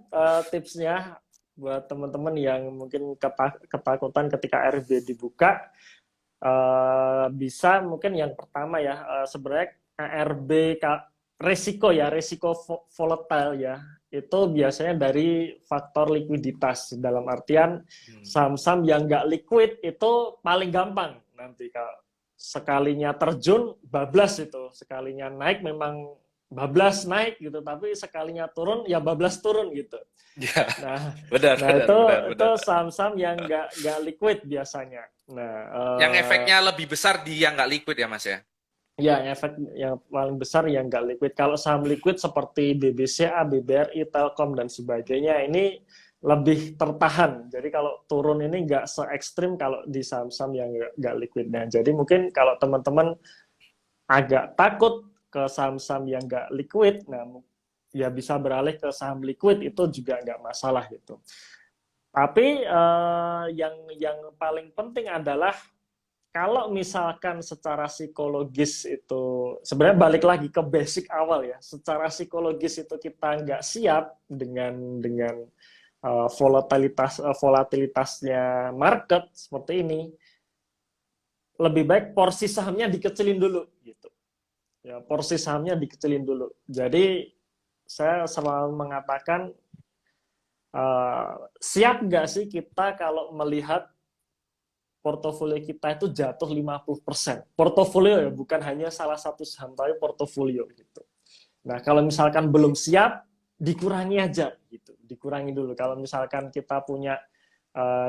buat teman-teman yang mungkin ketakutan ketika ARB dibuka bisa mungkin yang pertama ya sebenarnya ARB resiko volatile ya itu biasanya dari faktor likuiditas dalam artian
Hmm.
saham-saham yang nggak liquid itu paling gampang nanti kalau sekalinya terjun bablas itu sekalinya naik memang bablas naik gitu tapi sekalinya turun ya bablas turun gitu.
Ya,
Nah,
benar,
nah
benar, benar,
itu
benar.
saham-saham yang nggak liquid biasanya. Nah,
Yang efeknya lebih besar di yang nggak liquid ya, Mas ya?
ya efek yang paling besar yang nggak liquid. Kalau saham liquid seperti BBCA, BBRI, Telkom dan sebagainya ini lebih tertahan. Jadi kalau turun ini nggak se ekstrim kalau di saham-saham yang nggak liquid. Nah, jadi mungkin kalau teman-teman agak takut ke saham-saham yang nggak liquid, nah ya bisa beralih ke saham liquid itu juga nggak masalah gitu. Tapi yang paling penting adalah kalau misalkan secara psikologis itu sebenarnya balik lagi ke basic awal ya. Secara psikologis itu kita nggak siap dengan volatilitasnya market seperti ini. Lebih baik porsi sahamnya dikecilin dulu gitu. Ya, porsi sahamnya dikecilin dulu. Jadi saya selalu mengatakan siap nggak sih kita kalau melihat portofolio kita itu jatuh 50%. Portofolio ya, bukan hanya salah satu saham, tapi portofolio gitu. Nah, kalau misalkan belum siap, dikurangi aja gitu. Dikurangi dulu. Kalau misalkan kita punya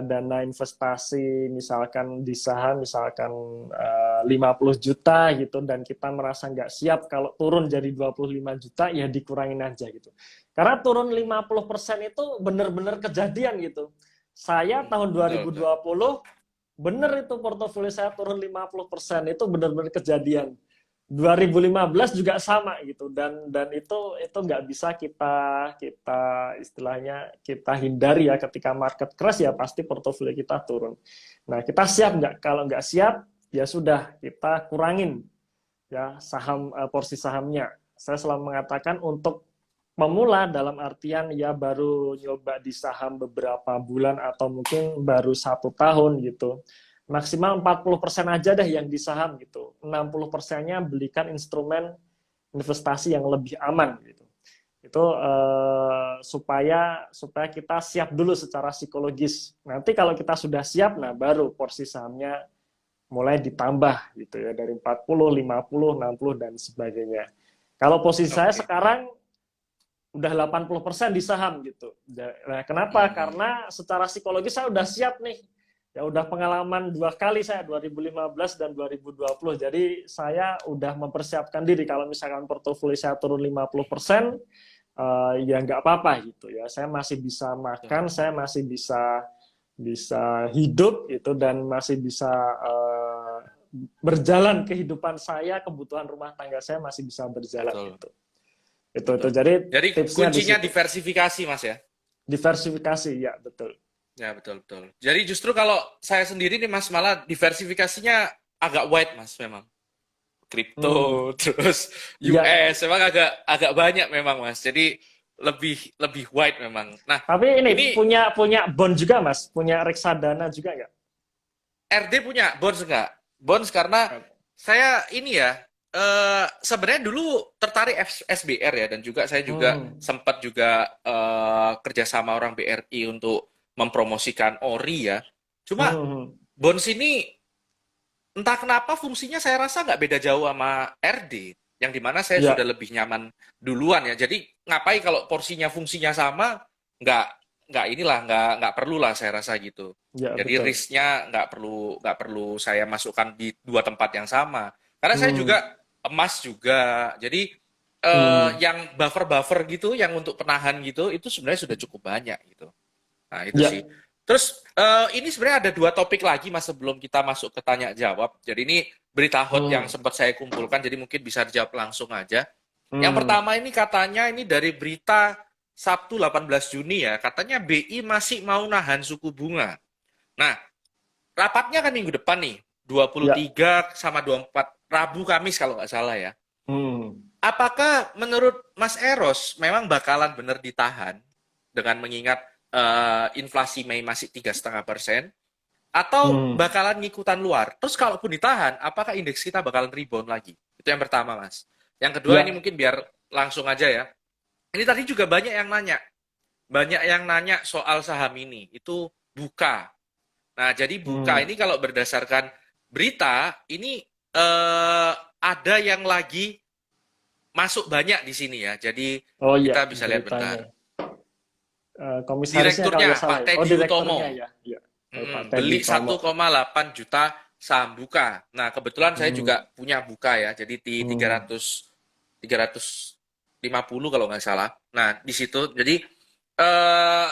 dana investasi misalkan di saham misalkan 50 juta gitu dan kita merasa nggak siap kalau turun jadi 25 juta ya dikurangin aja gitu. Karena turun 50% itu benar-benar kejadian gitu. Saya
Hmm,
tahun
betul, betul.
2020 bener itu portofolio saya turun 50% itu benar-benar kejadian. 2015 juga sama gitu dan itu nggak bisa kita istilahnya kita hindari ya ketika market crash ya pasti portofolio kita turun. Nah kita siap nggak? Kalau nggak siap ya sudah kita kurangin ya saham porsi sahamnya. Saya selalu mengatakan untuk pemula dalam artian ya baru nyoba di saham beberapa bulan atau mungkin baru 1 tahun gitu maksimal 40% aja deh yang di saham gitu. 60%-nya belikan instrumen investasi yang lebih aman gitu. Itu supaya kita siap dulu secara psikologis. Nanti kalau kita sudah siap, nah baru porsi sahamnya mulai ditambah gitu ya dari 40, 50, 60 dan sebagainya. Kalau posisi saya
Oke.
sekarang udah 80% di saham gitu. Nah, kenapa?
Hmm.
Karena secara psikologis saya udah siap nih. ya udah pengalaman 2 kali saya 2015 dan 2020. Jadi saya udah mempersiapkan diri kalau misalkan portofolio saya turun 50%, ya nggak apa-apa gitu ya. Saya masih bisa makan, saya masih bisa bisa hidup itu dan masih bisa berjalan kehidupan saya, kebutuhan rumah tangga saya masih bisa berjalan
Betul,
gitu. Itu
betul.
jadi
Jadi
tipsnya di
kuncinya
situ.
diversifikasi, Mas ya.
Diversifikasi ya betul.
Ya, betul, betul. Jadi justru kalau saya sendiri nih Mas, malah diversifikasinya agak wide Mas memang. Kripto,
Hmm.
terus
Ya,
US, memang agak agak banyak memang Mas. Jadi lebih lebih wide memang. Nah,
tapi ini
ini
punya punya bond juga Mas, punya reksadana juga nggak?
RD punya bonds enggak? Bonds karena saya ini ya, sebenarnya dulu tertarik SBR ya, dan juga saya juga
Hmm.
sempat juga kerjasama orang BRI untuk mempromosikan ORI ya. Cuma
Hmm.
bonds ini entah kenapa fungsinya saya rasa nggak beda jauh sama RD, yang dimana saya sudah
Ya,
lebih nyaman duluan ya. Jadi ngapain kalau porsinya fungsinya sama, nggak nggak inilah nggak perlu lah saya rasa gitu.
ya
Jadi
betul.
risknya nggak perlu saya masukkan di dua tempat yang sama. Karena saya juga
Hmm.
emas juga. Jadi
Hmm.
yang buffer-buffer gitu, yang untuk penahan gitu, itu sebenarnya sudah cukup banyak gitu. Nah, itu sih.
Ya.
Terus ini sebenarnya ada dua topik lagi Mas sebelum kita masuk ke tanya jawab. Jadi ini berita hot yang
Hmm.
sempat saya kumpulkan, jadi mungkin bisa dijawab langsung aja. Yang
Hmm.
pertama ini katanya ini dari berita Sabtu 18 Juni ya, katanya BI masih mau nahan suku bunga. Nah, rapatnya kan minggu depan nih,
Ya.
23 sama 24 Rabu Kamis kalau nggak salah ya.
Hmm.
Apakah menurut Mas Eros memang bakalan benar ditahan dengan mengingat inflasi Mei masih 3,5%, atau
Hmm.
bakalan ngikutan luar? Terus kalaupun ditahan, apakah indeks kita bakalan rebound lagi? Itu yang pertama, Mas. Yang kedua ini
Ya.
mungkin biar langsung aja ya. Ini tadi juga banyak yang nanya soal saham ini. Itu Buka. Nah, jadi Buka
Hmm.
ini kalau berdasarkan berita ini ada yang lagi masuk banyak di sini ya. Jadi
Oh iya,
kita bisa lihat
beritanya.
bentar.
Komisarisnya kalau nggak
Direkturnya
salah
Pak
ya. Oh,
Teddy
direkturnya
Utomo.
ya. Ya. Oh, Pak Teddy
Beli
Utomo.
1,8 juta saham Buka. Nah, kebetulan saya
Hmm.
juga punya Buka ya. Jadi di
Hmm.
350 kalau nggak salah. Nah, di situ. Jadi eh,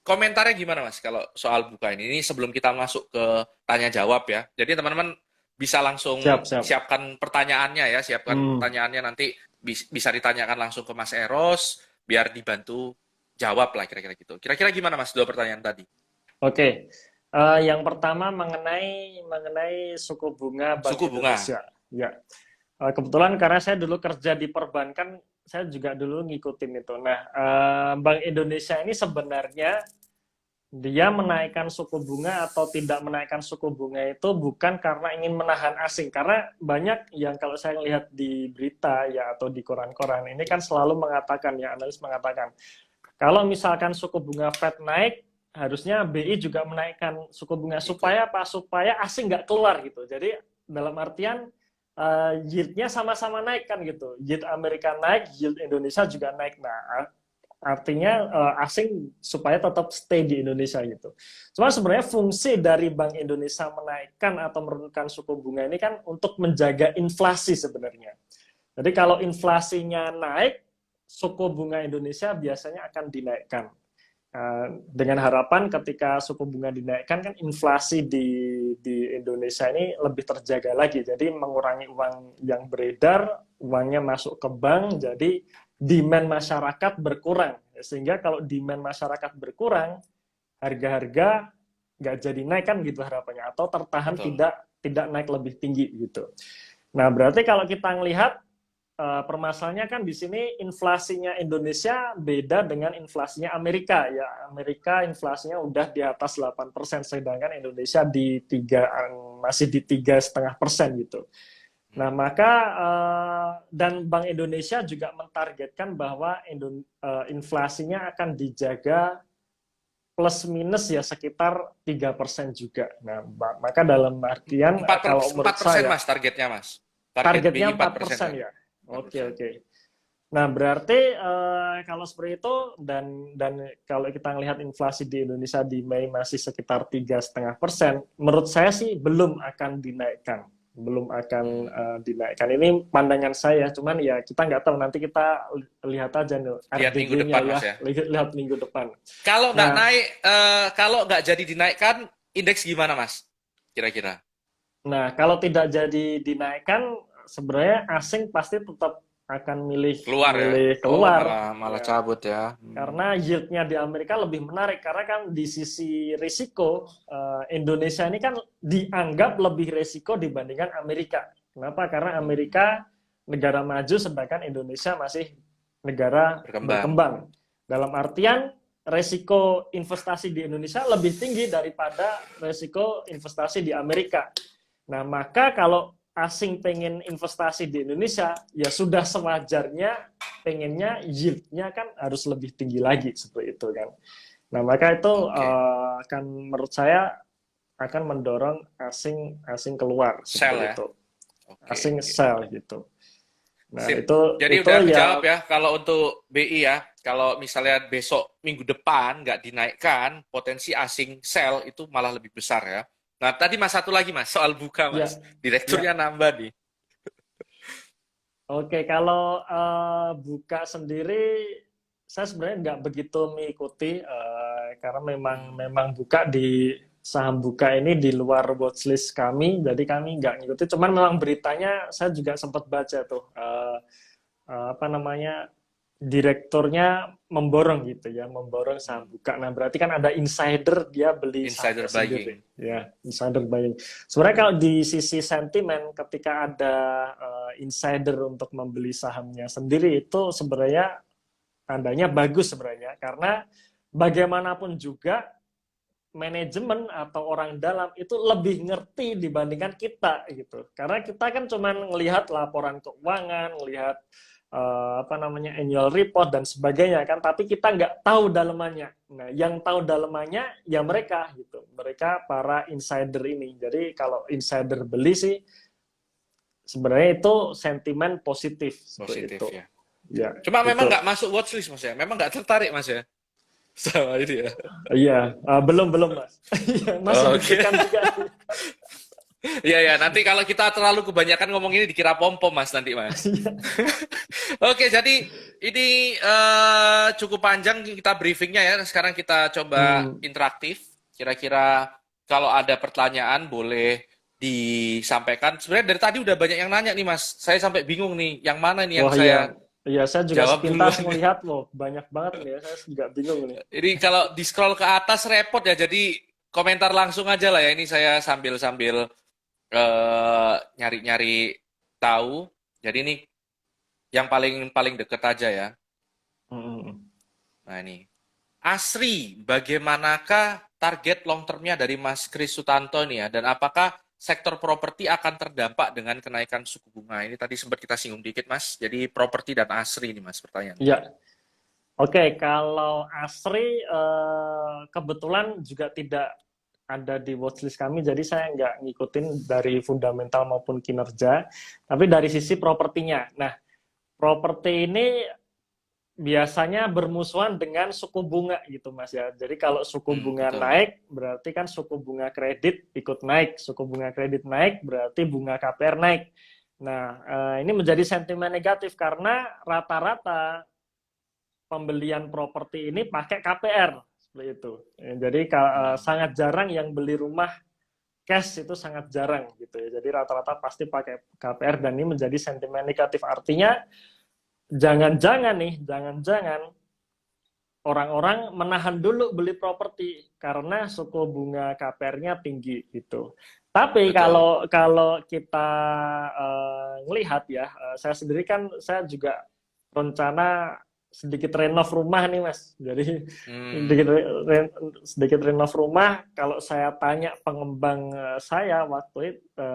komentarnya gimana Mas kalau soal Buka ini? Ini sebelum kita masuk ke tanya jawab ya. Jadi teman-teman bisa langsung
Siap, siap.
siapkan pertanyaannya ya. Siapkan
Hmm.
pertanyaannya, nanti bisa ditanyakan langsung ke Mas Eros biar dibantu jawab lah kira-kira gitu. Kira-kira gimana Mas dua pertanyaan tadi?
Oke. Yang pertama mengenai suku bunga Bank
Suku bunga.
Indonesia. Ya. Kebetulan karena saya dulu kerja di perbankan, saya juga dulu ngikutin itu. Nah, Bank Indonesia ini sebenarnya dia menaikkan suku bunga atau tidak menaikkan suku bunga itu bukan karena ingin menahan asing. Karena banyak yang kalau saya lihat di berita ya atau di koran-koran ini kan selalu mengatakan ya, analis mengatakan kalau misalkan suku bunga Fed naik, harusnya BI juga menaikkan suku bunga
Ikut.
supaya apa? Supaya asing nggak keluar gitu. Jadi dalam artian yield-nya sama-sama naik kan gitu. Yield Amerika naik, yield Indonesia juga naik. Nah, artinya asing supaya tetap stay di Indonesia gitu. Cuma sebenarnya fungsi dari Bank Indonesia menaikkan atau menurunkan suku bunga ini kan untuk menjaga inflasi sebenarnya. Jadi kalau inflasinya naik, suku bunga Indonesia biasanya akan dinaikkan. Dengan harapan ketika suku bunga dinaikkan kan inflasi di Indonesia ini lebih terjaga lagi. Jadi mengurangi uang yang beredar, uangnya masuk ke bank, jadi demand masyarakat berkurang. Sehingga kalau demand masyarakat berkurang, harga-harga nggak jadi naik kan gitu harapannya. Atau tertahan
Betul.
tidak tidak naik lebih tinggi gitu. Nah, berarti kalau kita melihat permasalahannya kan di sini inflasinya Indonesia beda dengan inflasinya Amerika ya. Amerika inflasinya udah di atas 8%, sedangkan Indonesia masih di 3,5% gitu. Nah, maka dan Bank Indonesia juga mentargetkan bahwa inflasinya akan dijaga plus minus ya sekitar 3% juga. Nah, maka dalam artian kalau menurut
4%
saya
Mas targetnya Mas. Target
targetnya
BI
4%
4% kan?
ya. Oke,
4%.
oke. Nah, berarti kalau seperti itu dan kalau kita melihat inflasi di Indonesia di Mei masih sekitar 3,5%, menurut saya sih belum akan dinaikkan, belum akan
Hmm.
dinaikkan. Ini pandangan saya, cuman ya kita nggak tahu. Nanti kita lihat aja nih
Lihat minggu
RDG-nya
depan,
ya,
Mas ya.
lihat minggu depan.
Kalau nggak
Nah,
naik, kalau nggak jadi dinaikkan, indeks gimana, Mas? Kira-kira.
Nah, kalau tidak jadi dinaikkan, sebenarnya asing pasti tetap akan milih
Keluar ya?
milih
Oh,
keluar,
malah malah
ya.
cabut ya.
Karena yield-nya di Amerika lebih menarik karena kan di sisi risiko Indonesia ini kan dianggap lebih risiko dibandingkan Amerika. Kenapa? Karena
Hmm.
Amerika negara maju sedangkan Indonesia masih negara
Berkembang.
berkembang. Dalam artian risiko investasi di Indonesia lebih tinggi daripada risiko investasi di Amerika. Nah, maka kalau asing pengen investasi di Indonesia, ya sudah sewajarnya pengennya yield-nya kan harus lebih tinggi lagi seperti itu kan. Nah, maka itu
Oke.
akan menurut saya akan mendorong asing asing keluar
Sell
seperti
ya.
itu.
Oke,
Asing
oke.
sell gitu. Nah,
Sip. Jadi
itu
udah kejawab
ya
ya kalau untuk BI ya. Kalau misalnya besok minggu depan nggak dinaikkan, potensi asing sell itu malah lebih besar ya. Nah, tadi Mas satu lagi Mas, soal buka Mas.
ya
Direkturnya
ya.
nambah nih.
Oke, kalau buka sendiri saya sebenarnya nggak begitu mengikuti karena memang
Hmm.
memang buka di saham buka ini di luar watchlist kami, jadi kami nggak ngikuti. Cuman memang beritanya saya juga sempat baca tuh apa namanya direkturnya memborong gitu ya, memborong saham
Hmm.
buka. Nah, berarti kan ada insider dia beli
Insider
sahamnya sendiri,
buying.
ya, insider buying. Sebenarnya kalau di sisi sentimen, ketika ada insider untuk membeli sahamnya sendiri, itu sebenarnya tandanya bagus sebenarnya, karena bagaimanapun juga manajemen atau orang dalam itu lebih ngerti dibandingkan kita gitu. Karena kita kan cuman ngelihat laporan keuangan, ngelihat apa namanya annual report dan sebagainya kan, tapi kita nggak tahu dalemannya. Nah, yang tahu dalemannya ya mereka gitu, mereka para insider ini. Jadi kalau insider beli sih sebenarnya itu sentimen positif seperti
Positif
itu.
ya.
Ya,
Cuma memang
itu.
nggak masuk watchlist Mas ya. Memang nggak tertarik Mas ya. Sama ini ya.
Iya, belum belum Mas. Iya, masih
Oke.
deg-degan juga sih.
Iya ya, nanti kalau kita terlalu kebanyakan ngomong ini dikira pom-pom Mas nanti Mas.
Iya.
Oke, jadi ini cukup panjang kita briefingnya ya. Sekarang kita coba
Hmm.
interaktif. Kira-kira kalau ada pertanyaan boleh disampaikan. Sebenarnya dari tadi udah banyak yang nanya nih Mas. Saya sampai bingung nih, yang mana nih yang
Wah iya,
saya
iya saya juga
jawab
sepintas
duluan.
melihat loh, banyak banget nih ya, saya juga bingung nih.
Jadi kalau di scroll ke atas repot ya. Jadi komentar langsung aja lah ya. Ini saya sambil-sambil nyari-nyari tahu. Jadi ini yang paling paling deket aja ya.
Hmm.
Nah ini. Asri, bagaimanakah target long termnya dari Mas Kris Sutanto ini ya? Dan apakah sektor properti akan terdampak dengan kenaikan suku bunga? Ini tadi sempat kita singgung dikit, Mas. Jadi properti dan Asri ini, Mas, pertanyaannya.
Ya, oke, kalau Asri kebetulan juga tidak ada di watchlist kami, jadi saya nggak ngikutin dari fundamental maupun kinerja, tapi dari sisi propertinya. Nah, properti ini biasanya bermusuhan dengan suku bunga gitu Mas ya. Jadi kalau suku bunga
Betul.
naik berarti kan suku bunga kredit ikut naik. Suku bunga kredit naik berarti bunga KPR naik. Nah, ini menjadi sentimen negatif karena rata-rata pembelian properti ini pakai KPR seperti itu. Jadi sangat jarang yang beli rumah cash, itu sangat jarang gitu ya. Jadi rata-rata pasti pakai KPR dan ini menjadi sentimen negatif. Artinya jangan-jangan nih, jangan-jangan orang-orang menahan dulu beli properti karena suku bunga KPR-nya tinggi gitu. Tapi
Betul.
kalau kalau kita ngelihat ya, saya sendiri kan saya juga rencana sedikit renov rumah nih Mas. Jadi sedikit
Hmm,
sedikit renov rumah. Kalau saya tanya pengembang saya waktu itu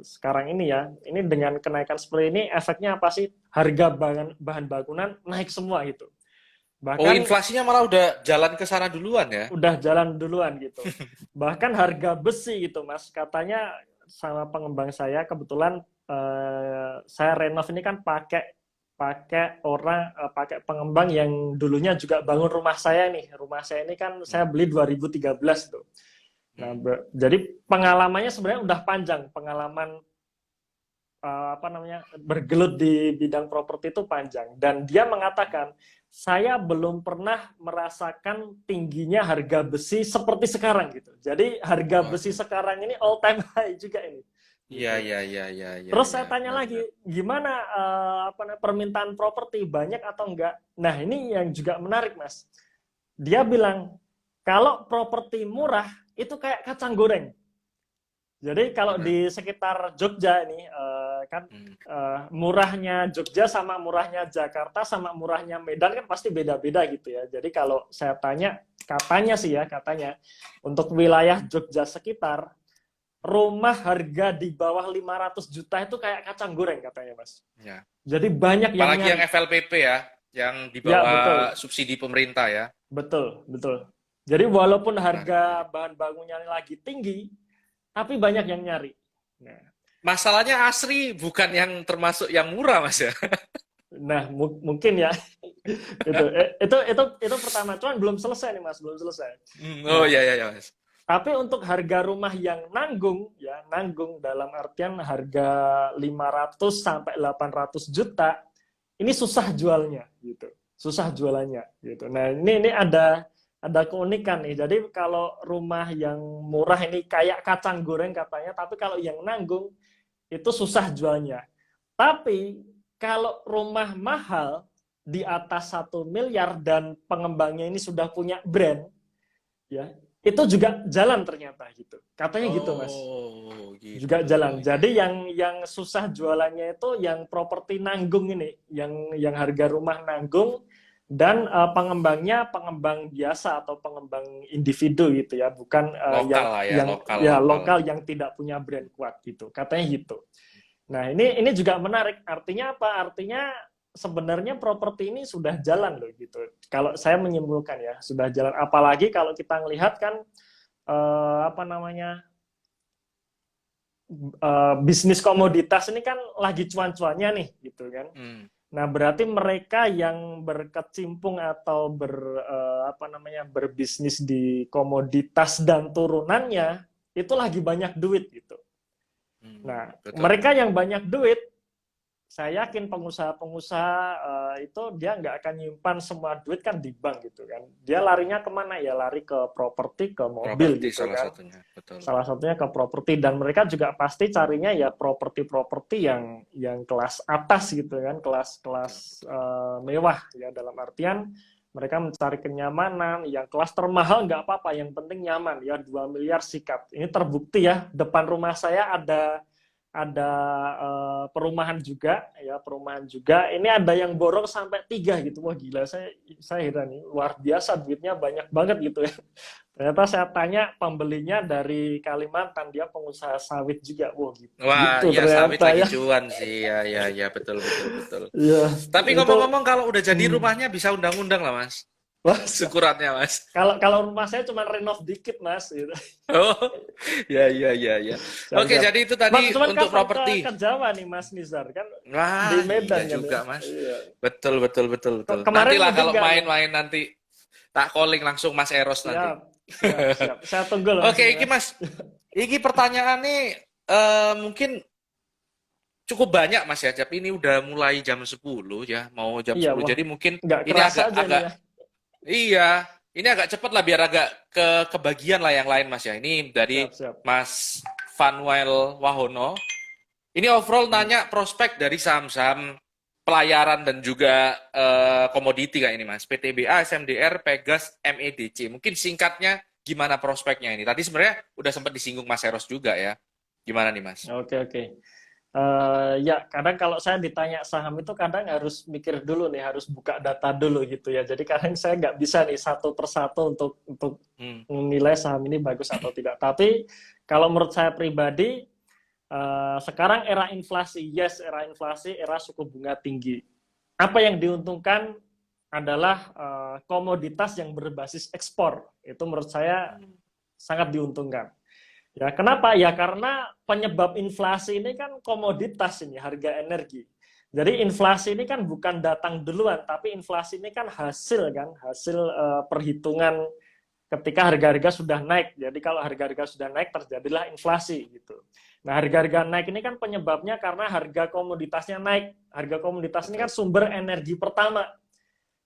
sekarang ini ya, ini dengan kenaikan seperti ini efeknya apa sih? Harga bahan bahan bangunan naik semua gitu.
Oh,
Bahkan
inflasinya malah udah jalan ke sana duluan ya?
udah jalan duluan gitu. Bahkan harga besi gitu Mas, katanya sama pengembang saya kebetulan saya renov ini kan pakai pakai pakai pengembang yang dulunya juga bangun rumah saya nih. Rumah saya ini kan saya beli 2013 tuh. Nah, jadi pengalamannya sebenarnya udah panjang, pengalaman bergelut di bidang properti itu panjang, dan dia mengatakan saya belum pernah merasakan tingginya harga besi seperti sekarang gitu. Jadi harga besi
Waduh.
sekarang ini all time high juga ini.
Iya,
Gitu.
iya, iya, iya, iya,
Terus
iya,
saya tanya lagi,
benar-benar.
gimana permintaan properti banyak atau enggak? Nah, ini yang juga menarik, Mas. Dia bilang kalau properti murah itu kayak kacang goreng. Jadi kalau
Gimana?
di sekitar Jogja ini kan murahnya Jogja sama murahnya Jakarta sama murahnya Medan kan pasti beda-beda gitu ya. Jadi kalau saya tanya, katanya sih ya, katanya untuk wilayah Jogja sekitar, rumah harga di bawah 500 juta itu kayak kacang goreng katanya, Mas.
Ya.
Jadi banyak yang
Apalagi yang
nyari.
FLPP ya, yang di
Ya,
bawah
betul.
subsidi pemerintah ya.
Betul, betul. Jadi walaupun
Menarik,
harga
menarik.
bahan bangunnya lagi tinggi, tapi banyak yang nyari. Nah,
Masalahnya Asri bukan yang termasuk yang murah, Mas ya.
mungkin ya. Itu pertama, cuman belum selesai nih, Mas, belum selesai.
Oh
Nah,
iya, iya, iya, Mas.
tapi untuk harga rumah yang nanggung ya, nanggung dalam artian harga 500 sampai 800 juta, ini susah jualnya gitu. Susah jualannya gitu. Nah, ini ada keunikan nih. Jadi kalau rumah yang murah ini kayak kacang goreng katanya, tapi kalau yang nanggung itu susah jualnya. Tapi kalau rumah mahal di atas 1 miliar dan pengembangnya ini sudah punya brand, ya itu juga jalan ternyata gitu. Katanya gitu, Mas.
Oh,
Juga
gitu.
jalan.
Iya,
Jadi
iya.
yang susah jualannya itu yang properti nanggung ini, yang harga rumah nanggung, dan pengembangnya pengembang biasa atau pengembang individu gitu ya, bukan
Lokal
yang
lah ya,
yang
lokal,
ya
lokal.
lokal yang tidak punya brand kuat gitu. Katanya gitu. Nah, ini juga menarik. Artinya apa? Artinya sebenarnya properti ini sudah jalan loh gitu. Kalau saya menyimpulkan ya, sudah jalan. Apalagi kalau kita melihat kan apa namanya, bisnis komoditas ini kan lagi cuan-cuannya nih gitu kan.
Hmm.
Nah, berarti mereka yang berkecimpung atau berbisnis di komoditas dan turunannya itu lagi banyak duit gitu. Nah,
Betul,
mereka
betul.
yang banyak duit, saya yakin pengusaha-pengusaha itu dia nggak akan nyimpan semua duit kan di bank gitu kan. Dia larinya kemana ya? Lari ke properti, ke mobil
Properti
gitu
salah
kan.
satunya, betul.
Salah satunya ke properti, dan mereka juga pasti carinya ya properti-properti yang kelas atas gitu kan,
Betul,
kelas-kelas
betul.
mewah ya, dalam artian mereka mencari kenyamanan. Yang kelas termahal nggak apa-apa, yang penting nyaman ya, 2 miliar sikat. Ini terbukti ya, depan rumah saya ada perumahan juga ya, perumahan juga ini ada yang borong sampai 3 gitu. Wah gila, saya heran nih, luar biasa duitnya banyak banget gitu ya. Ternyata saya tanya pembelinya dari Kalimantan, dia pengusaha sawit juga. Wah
Wah,
gitu
ya sawit
ternyata
lagi
ya.
cuan sih. Ya, ya, ya, betul, betul, betul.
Ya
Tapi
itu.
ngomong-ngomong kalau udah jadi
hmm,
rumahnya bisa undang-undang lah, Mas.
Wah,
Syukurannya, Mas.
kalau kalau rumah saya cuma renov dikit, Mas gitu.
Oh, ya, ya, ya, ya. Oke,
Siap-siap.
jadi itu tadi
Cuman
untuk
kapan ke
properti.
Jawa nih, Mas Nizar kan, di
Wah, iya
Medan kan ya.
juga, Mas.
Iya.
Betul, betul, betul, betul.
Kemarin
Nantilah
mudik
kalau
nggak nih?
main-main nanti tak calling langsung Mas Eros nanti.
Siap, siap, siap. Saya tunggu loh, Mas
Oke,
ini,
iki
Mas.
Mas. Iki pertanyaan nih mungkin cukup banyak Mas ya. Tapi ini udah mulai jam 10 ya, mau jam
Iya,
10.
wah,
Jadi mungkin
nggak
ini
kerasa
agak
aja nih
agak
ya.
iya, ini agak cepat lah biar agak kebagian lah yang lain Mas ya. Ini dari
Siap, siap.
Mas Vanuel Wahono. Ini overall
Hmm.
nanya prospek dari saham-saham pelayaran dan juga komoditi kayak ini Mas. PTBA, SMDR, Pegas, MEDC. Mungkin singkatnya gimana prospeknya ini? Tadi sebenarnya udah sempat disinggung Mas Eros juga ya. Gimana nih Mas?
Oke, oke. Ya, kadang kalau saya ditanya saham itu kadang harus mikir dulu nih, harus buka data dulu gitu ya. Jadi kadang saya nggak bisa nih satu persatu untuk
Hmm.
menilai saham ini bagus atau tidak. Tapi kalau menurut saya pribadi, sekarang era inflasi, yes, era inflasi, era suku bunga tinggi. Apa yang diuntungkan adalah komoditas yang berbasis ekspor. Itu menurut saya sangat diuntungkan. Ya, kenapa? Ya karena penyebab inflasi ini kan komoditas ini, harga energi. Jadi inflasi ini kan bukan datang duluan, tapi inflasi ini kan hasil kan, hasil perhitungan ketika harga-harga sudah naik. Jadi kalau harga-harga sudah naik terjadilah inflasi gitu. Nah, harga-harga naik ini kan penyebabnya karena harga komoditasnya naik. Harga komoditas ini kan
Betul.
sumber energi pertama.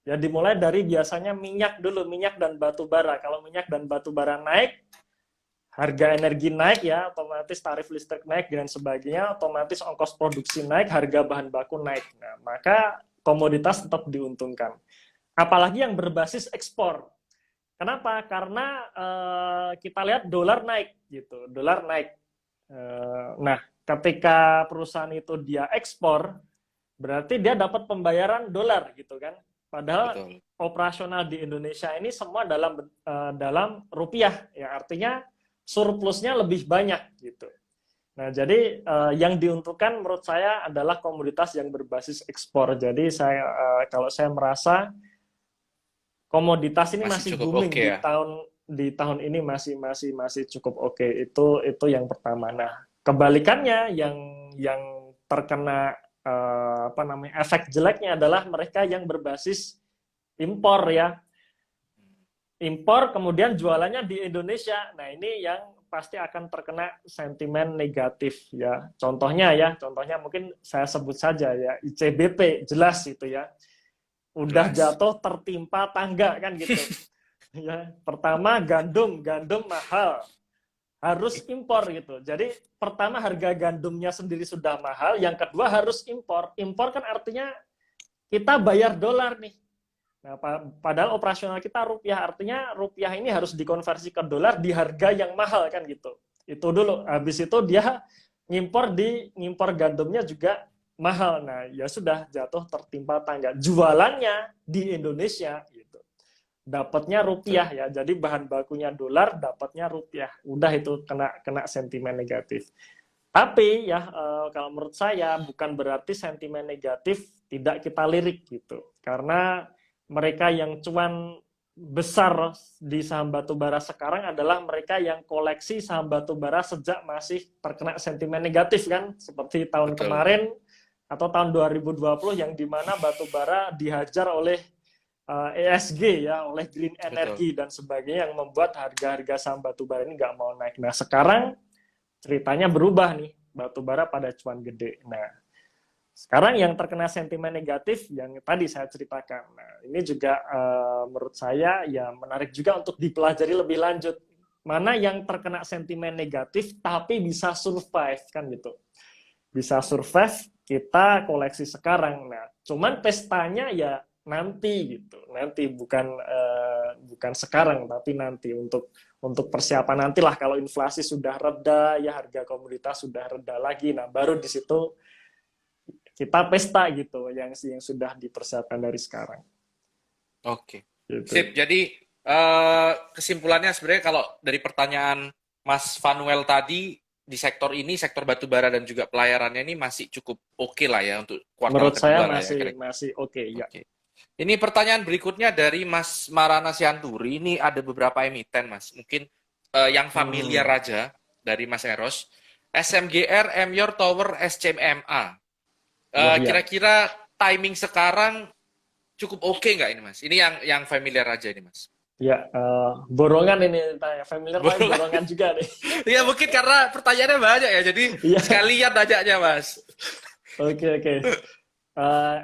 Ya dimulai dari biasanya minyak dulu, minyak dan batu bara. Kalau minyak dan batu bara naik, harga energi naik ya, otomatis tarif listrik naik dan sebagainya, otomatis ongkos produksi naik, harga bahan baku naik. Nah, maka komoditas tetap diuntungkan. Apalagi yang berbasis ekspor. Kenapa? Karena kita lihat dolar naik gitu, dolar naik. Nah, ketika perusahaan itu dia ekspor, berarti dia dapat pembayaran dolar gitu kan. Padahal
Betul.
operasional di Indonesia ini semua dalam rupiah, ya artinya surplusnya lebih banyak gitu. Nah, jadi yang diuntungkan menurut saya adalah komoditas yang berbasis ekspor. Jadi kalau saya merasa komoditas ini
Masih
masih
cukup
booming
oke ya.
di tahun ini masih cukup oke. Itu yang pertama. Nah, kebalikannya yang terkena apa namanya efek jeleknya adalah mereka yang berbasis impor ya. Impor kemudian jualannya di Indonesia. Nah, ini yang pasti akan terkena sentimen negatif ya. Contohnya mungkin saya sebut saja ya, ICBP jelas itu ya. Udah
Jelas.
jatuh tertimpa tangga kan gitu. Ya, pertama gandum mahal, harus impor gitu. Jadi pertama harga gandumnya sendiri sudah mahal, yang kedua harus impor. Impor kan artinya kita bayar dolar nih. Nah, padahal operasional kita rupiah, artinya rupiah ini harus dikonversi ke dolar di harga yang mahal kan gitu. Itu dulu. Habis itu dia ngimpor gandumnya juga mahal. Nah, ya sudah jatuh tertimpa tangga. Jualannya di Indonesia gitu. Dapatnya rupiah
Betul.
ya. Jadi bahan bakunya dolar, dapatnya rupiah. Udah itu kena sentimen negatif. Tapi ya kalau menurut saya bukan berarti sentimen negatif tidak kita lirik gitu. Karena mereka yang cuan besar di saham batubara sekarang adalah mereka yang koleksi saham batubara sejak masih terkena sentimen negatif kan, seperti tahun
Betul.
kemarin atau tahun 2020 yang dimana batubara dihajar oleh ESG ya, oleh green
Betul.
energy dan sebagainya yang membuat harga-harga saham batubara ini nggak mau naik. Nah sekarang ceritanya berubah nih, batubara pada cuan gede. Nah sekarang yang terkena sentimen negatif yang tadi saya ceritakan. Nah, ini juga menurut saya ya menarik juga untuk dipelajari lebih lanjut. Mana yang terkena sentimen negatif tapi bisa survive kan gitu. Bisa survive, kita koleksi sekarang. Nah, cuman pestanya ya nanti gitu. Nanti bukan sekarang tapi nanti untuk persiapan nantilah kalau inflasi sudah reda ya harga komoditas sudah reda lagi. Nah, baru di situ kita pesta gitu yang sudah dipersiapkan dari sekarang
Oke.
gitu.
Sip. Jadi kesimpulannya sebenarnya kalau dari pertanyaan Mas Vanuel tadi di sektor ini, sektor batubara dan juga pelayarannya ini masih cukup oke lah ya untuk kuartal
Menurut saya
kedua lah ya
masih
kira-kira.
masih oke ya.
Oke. Ini pertanyaan berikutnya dari Mas Marana Sianturi. Ini ada beberapa emiten, Mas. Mungkin yang familiar
Hmm.
aja dari Mas Eros. SMGR, Emyor, Tower, SCMA.
Wah ya,
Kira-kira timing sekarang cukup oke nggak ini, Mas? Ini yang familiar aja ini, Mas.
ya borongan ini tanya familiar tapi
Boleh.
borongan juga nih.
Ya mungkin karena pertanyaannya banyak ya, jadi
Iya,
sekalian ajaknya, Mas.
oke.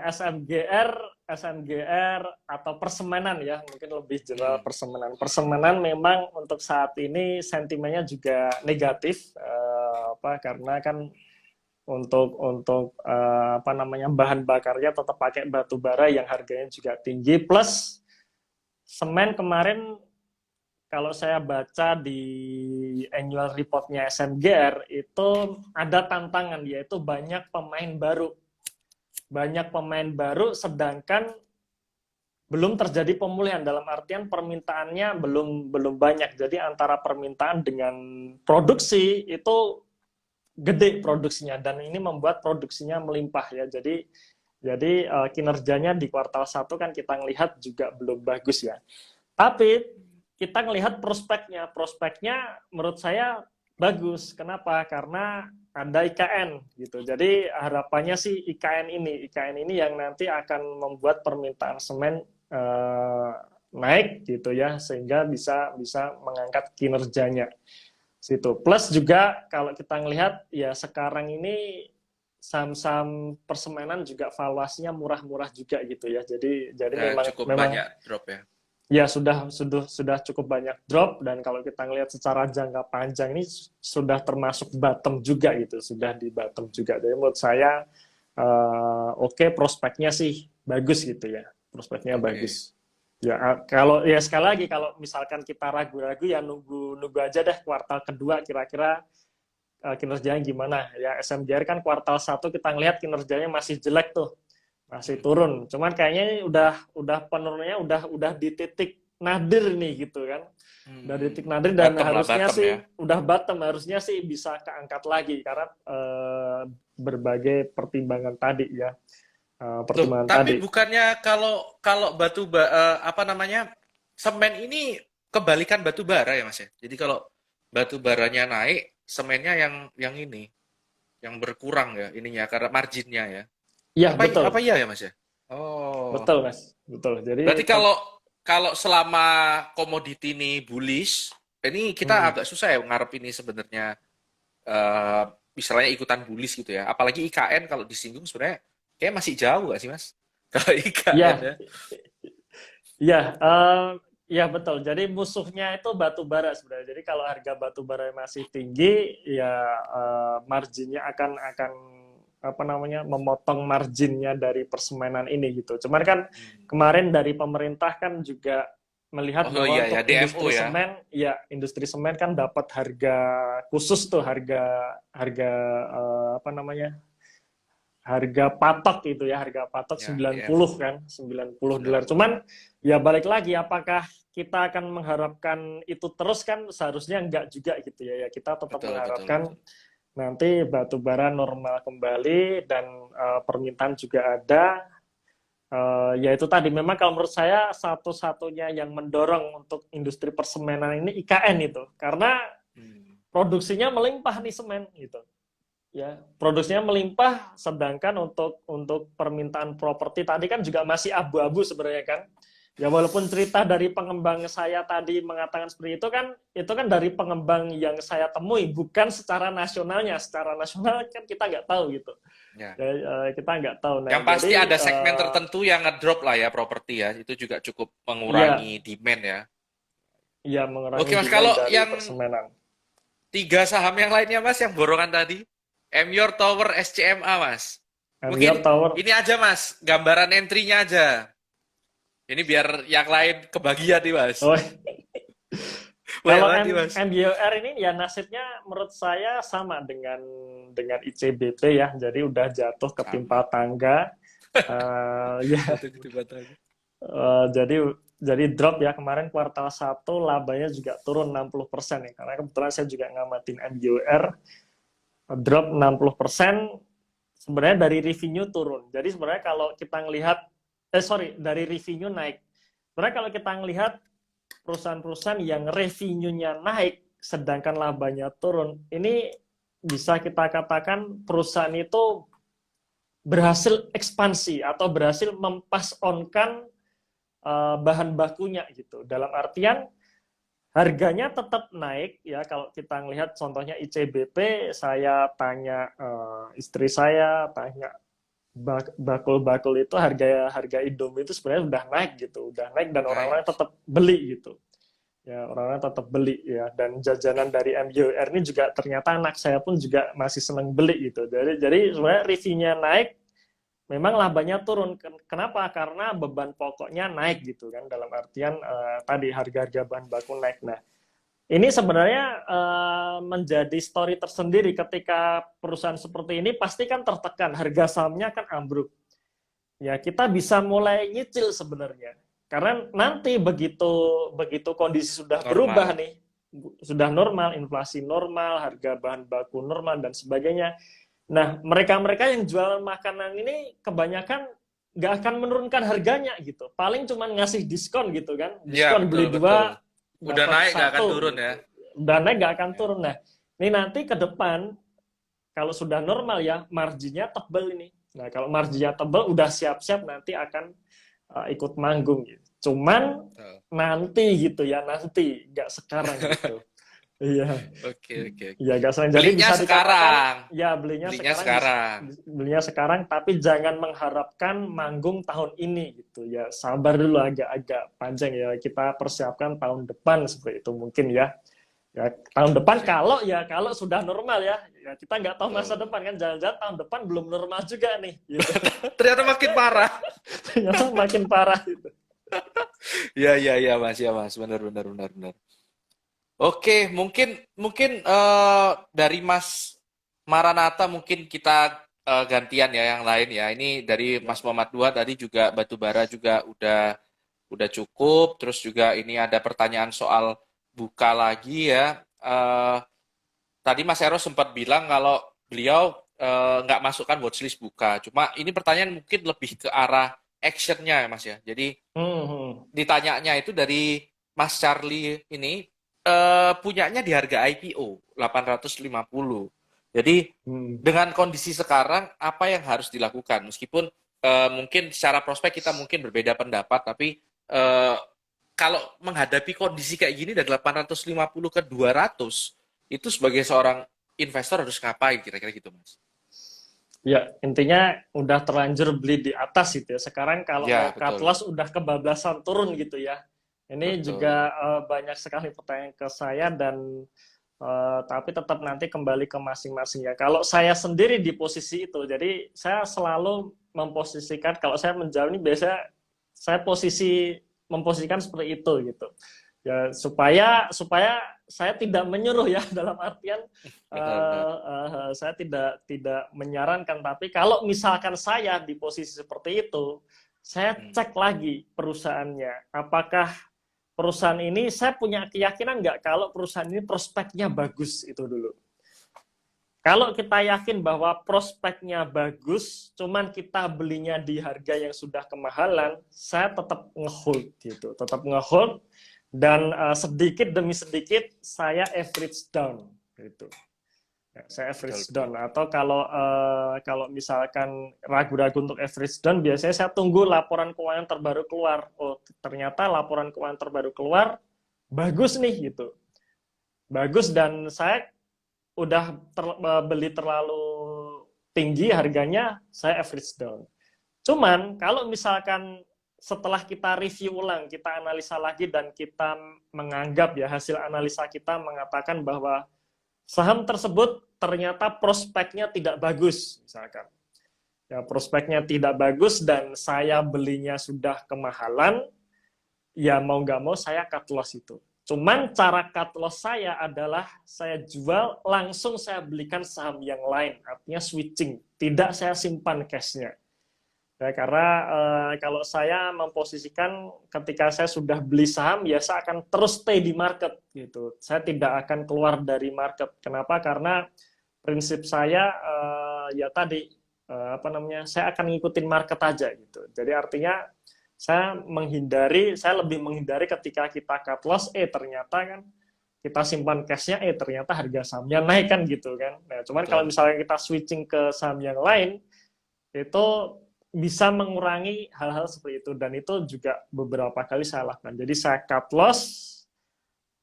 SMGR SMGR atau persemenan ya mungkin lebih general
Hmm,
persemenan memang untuk saat ini sentimennya juga negatif karena kan untuk apa namanya bahan bakarnya tetap pakai batu bara yang harganya juga tinggi plus semen kemarin kalau saya baca di annual reportnya SMGR itu ada tantangan yaitu banyak pemain baru sedangkan belum terjadi pemulihan dalam artian permintaannya belum banyak jadi antara permintaan dengan produksi itu gede produksinya dan ini membuat produksinya melimpah ya. Jadi kinerjanya di kuartal 1 kan kita ngelihat juga belum bagus ya. Tapi kita ngelihat prospeknya menurut saya bagus. Kenapa? Karena ada IKN gitu. Jadi harapannya sih IKN ini yang nanti akan membuat permintaan semen naik gitu ya, sehingga bisa mengangkat kinerjanya situ. Plus juga kalau kita ngelihat ya sekarang ini saham-saham persemenan juga valuasinya murah-murah juga gitu ya. Jadi
Udah
memang
cukup
memang
banyak drop ya.
ya sudah cukup banyak drop, dan kalau kita ngelihat secara jangka panjang ini sudah termasuk bottom juga gitu, sudah di bottom juga. Jadi menurut saya oke, prospeknya sih bagus gitu ya, prospeknya
Oke.
bagus. Ya kalau ya sekali lagi kalau misalkan kita ragu-ragu ya nunggu aja deh kuartal kedua kira-kira kinerjanya gimana ya. SMGR kan kuartal 1 kita ngelihat kinerjanya masih jelek tuh, masih turun. Cuman kayaknya ini udah penurunannya udah di titik nadir nih gitu kan. Udah di titik nadir, dan
Bottom lah,
harusnya
bottom
sih
ya.
udah bottom, harusnya sih bisa keangkat lagi karena berbagai pertimbangan tadi ya.
Loh,
Pertimbangan
tapi
tadi.
bukannya kalau kalau apa namanya, semen ini kebalikan batu bara ya Mas ya. Jadi kalau batu baranya naik, semennya yang ini, yang berkurang ya ininya karena marginnya ya.
Iya,
Apa
betul.
iya ya Mas ya? Oh.
Betul, Mas. Betul. Jadi
Berarti kalau kalau selama komoditi ini bullish, ini kita
hmm,
agak susah ya ngarep ini sebenarnya, eh misalnya ikutan bullish gitu ya. Apalagi IKN kalau disinggung sebenarnya kayak masih jauh gak sih Mas? Kalau IKN
ya,
ya.
ya, ya betul. Jadi musuhnya itu batu bara sebenarnya. Jadi kalau harga batu bara masih tinggi, ya marginnya akan apa namanya, memotong marginnya dari persemenan ini gitu. Cuman kan
Hmm.
kemarin dari pemerintah kan juga melihat
Oh iya
bahwa
ya,
untuk
DMO
industri
ya.
semen, ya industri semen kan dapat harga khusus tuh, harga harga apa namanya, harga patok itu ya, harga patok
Ya,
90
DMO.
kan, 90 dolar.
90.
Cuman ya balik lagi, apakah kita akan mengharapkan itu terus? Kan seharusnya enggak juga gitu ya. Ya kita tetap
Betul, betul,
mengharapkan
betul.
nanti batu bara normal kembali, dan permintaan juga ada. Ya itu tadi, memang kalau menurut saya satu-satunya yang mendorong untuk industri persemenan ini IKN itu, karena
Hmm.
produksinya melimpah nih semen gitu ya, produksinya melimpah, sedangkan untuk permintaan properti tadi kan juga masih abu-abu sebenarnya kan. Ya walaupun cerita dari pengembang saya tadi mengatakan seperti itu kan dari pengembang yang saya temui, bukan secara nasionalnya. Secara nasional kan kita nggak tahu gitu
Ya.
ya, kita nggak tahu. Nah
Yang pasti
jadi
ada segmen tertentu yang ngedrop lah ya properti ya. Itu juga cukup
ya,
mengurangi demand ya.
ya mengurangi
Oke Mas,
demand
kalau
dari
yang
persemenan.
tiga saham yang lainnya Mas yang borongan tadi, Emyor Tower, SCMA Mas.
MYR
Mungkin
Tower.
ini aja Mas, gambaran entry-nya aja. Ini biar yang lain kebagian nih Mas.
Oh,
Banyak
kalau
banget nih Mas.
MBOR ini ya nasibnya menurut saya sama dengan ICBP ya. Jadi udah jatuh ketimpa
Sama.
tangga. Ya,
Jatuh ke batang.
jadi drop ya, kemarin kuartal 1 labanya juga turun 60% ya. Karena kebetulan saya juga ngamatin MBOR, drop 60%, sebenarnya dari revenue turun. Jadi sebenarnya kalau kita ngelihat dari revenue naik. Sebenarnya kalau kita ngelihat perusahaan-perusahaan yang revenue-nya naik sedangkan labanya turun, ini bisa kita katakan perusahaan itu berhasil ekspansi atau berhasil mempas on-kan bahan bakunya gitu. Dalam artian harganya tetap naik ya. Kalau kita ngelihat contohnya ICBP, saya tanya istri saya, tanya bakul-bakul itu, harga harga Indomie itu sebenarnya udah naik gitu, udah naik, dan orang-orang
Nice.
tetap beli gitu ya, orang-orang tetap beli ya. Dan jajanan dari MUR ini juga ternyata anak saya pun juga masih seneng beli gitu. Jadi sebenarnya revenue-nya naik, memang labanya turun. Kenapa? Karena beban pokoknya naik gitu kan, dalam artian tadi harga-harga bahan baku naik. Nah ini sebenarnya menjadi story tersendiri. Ketika perusahaan seperti ini pasti kan tertekan, harga sahamnya kan ambruk. Ya kita bisa mulai nyicil sebenarnya. Karena nanti begitu kondisi sudah berubah
Normal.
nih, sudah normal, inflasi normal, harga bahan baku normal dan sebagainya. Nah mereka-mereka yang jualan makanan ini kebanyakan nggak akan menurunkan harganya gitu. Paling cuma ngasih diskon gitu kan,
Ya,
diskon
betul,
beli
betul.
dua
Udah
dapat
naik nggak akan
satu
turun ya.
gitu. Dan naik nggak akan
Ya.
turun. Nah ini nanti ke depan kalau sudah normal ya marginnya tebel ini. Nah, kalau marginnya tebel udah siap-siap nanti akan ikut manggung gitu. Cuman
Betul.
nanti gitu ya, nanti nggak sekarang gitu. Iya.
Oke, oke,
Iya,
oke.
gak selain. Jadi
Belinya
bisa dikatakan
sekarang.
ya belinya
Belinya
sekarang,
sekarang.
belinya sekarang, tapi jangan mengharapkan manggung tahun ini gitu ya. Sabar dulu, agak-agak panjang ya. Kita persiapkan tahun depan seperti itu mungkin ya. Ya tahun depan
Siap.
kalau sudah normal ya. Ya kita nggak tahu masa
Betul.
depan kan. Jangan-jangan tahun depan belum normal juga nih. Gitu.
Ternyata makin parah.
Ternyata makin parah gitu.
Iya, iya, iya, Mas. Ya, Mas. Benar, benar, benar, benar. Oke, mungkin mungkin dari Mas Maranatha mungkin kita gantian ya yang lain ya. Ini dari
Ya.
Mas Muhammad Dua tadi juga batubara juga udah cukup. Terus juga ini ada pertanyaan soal buka lagi ya. Tadi Mas Eros sempat bilang kalau beliau nggak masukkan watchlist buka. Cuma ini pertanyaan mungkin lebih ke arah actionnya ya Mas ya. Jadi
Hmm.
ditanyanya itu dari Mas Charlie ini punyanya di harga IPO 850. Jadi
Hmm.
dengan kondisi sekarang apa yang harus dilakukan? Meskipun mungkin secara prospek kita mungkin berbeda pendapat, tapi eh, kalau menghadapi kondisi kayak gini dari 850 ke 200, itu sebagai seorang investor harus ngapain kira-kira gitu, Mas?
Ya, intinya udah terlanjur beli di atas gitu ya. Sekarang kalau mau
Ya,
cut
betul.
loss udah kebablasan turun gitu ya. Ini
Betul.
juga banyak sekali pertanyaan ke saya dan tapi tetap nanti kembali ke masing-masing ya. Kalau saya sendiri di posisi itu, jadi saya selalu memposisikan kalau saya menjawab ini biasanya saya memposisikan seperti itu gitu. Ya supaya supaya saya tidak menyuruh ya dalam artian
Benar-benar.
saya tidak menyarankan, tapi kalau misalkan saya di posisi seperti itu, saya
Hmm.
cek lagi perusahaannya. Apakah perusahaan ini saya punya keyakinan nggak kalau perusahaan ini prospeknya bagus itu dulu. Kalau kita yakin bahwa prospeknya bagus, cuman kita belinya di harga yang sudah kemahalan, saya tetap ngehold gitu, tetap ngehold dan sedikit demi sedikit saya average down gitu. Ya, saya
Betul,
average
betul.
down atau kalau misalkan ragu-ragu untuk average down, biasanya saya tunggu laporan keuangan terbaru keluar. Oh, ternyata laporan keuangan terbaru keluar bagus nih gitu. Bagus dan saya udah beli terlalu tinggi harganya, saya average down. Cuman kalau misalkan setelah kita review ulang, kita analisa lagi dan kita menganggap ya hasil analisa kita mengatakan bahwa saham tersebut ternyata prospeknya tidak bagus, misalkan. Ya, prospeknya tidak bagus dan saya belinya sudah kemahalan, ya mau nggak mau saya cut loss itu. Cuman cara cut loss saya adalah saya jual langsung saya belikan saham yang lain, artinya switching, tidak saya simpan cashnya. Ya, karena kalau saya memposisikan ketika saya sudah beli saham, ya saya akan terus stay di market gitu. Saya tidak akan keluar dari market. Kenapa? Karena prinsip saya ya tadi apa namanya? Saya akan ngikutin market aja gitu. Jadi artinya saya lebih menghindari ketika kita cut loss, ternyata kan kita simpan cashnya, ternyata harga sahamnya naik kan gitu kan. Nah, cuman kalau
Betul.
misalnya kita switching ke saham yang lain, itu bisa mengurangi hal-hal seperti itu dan itu juga beberapa kali saya lakukan. Jadi saya cut loss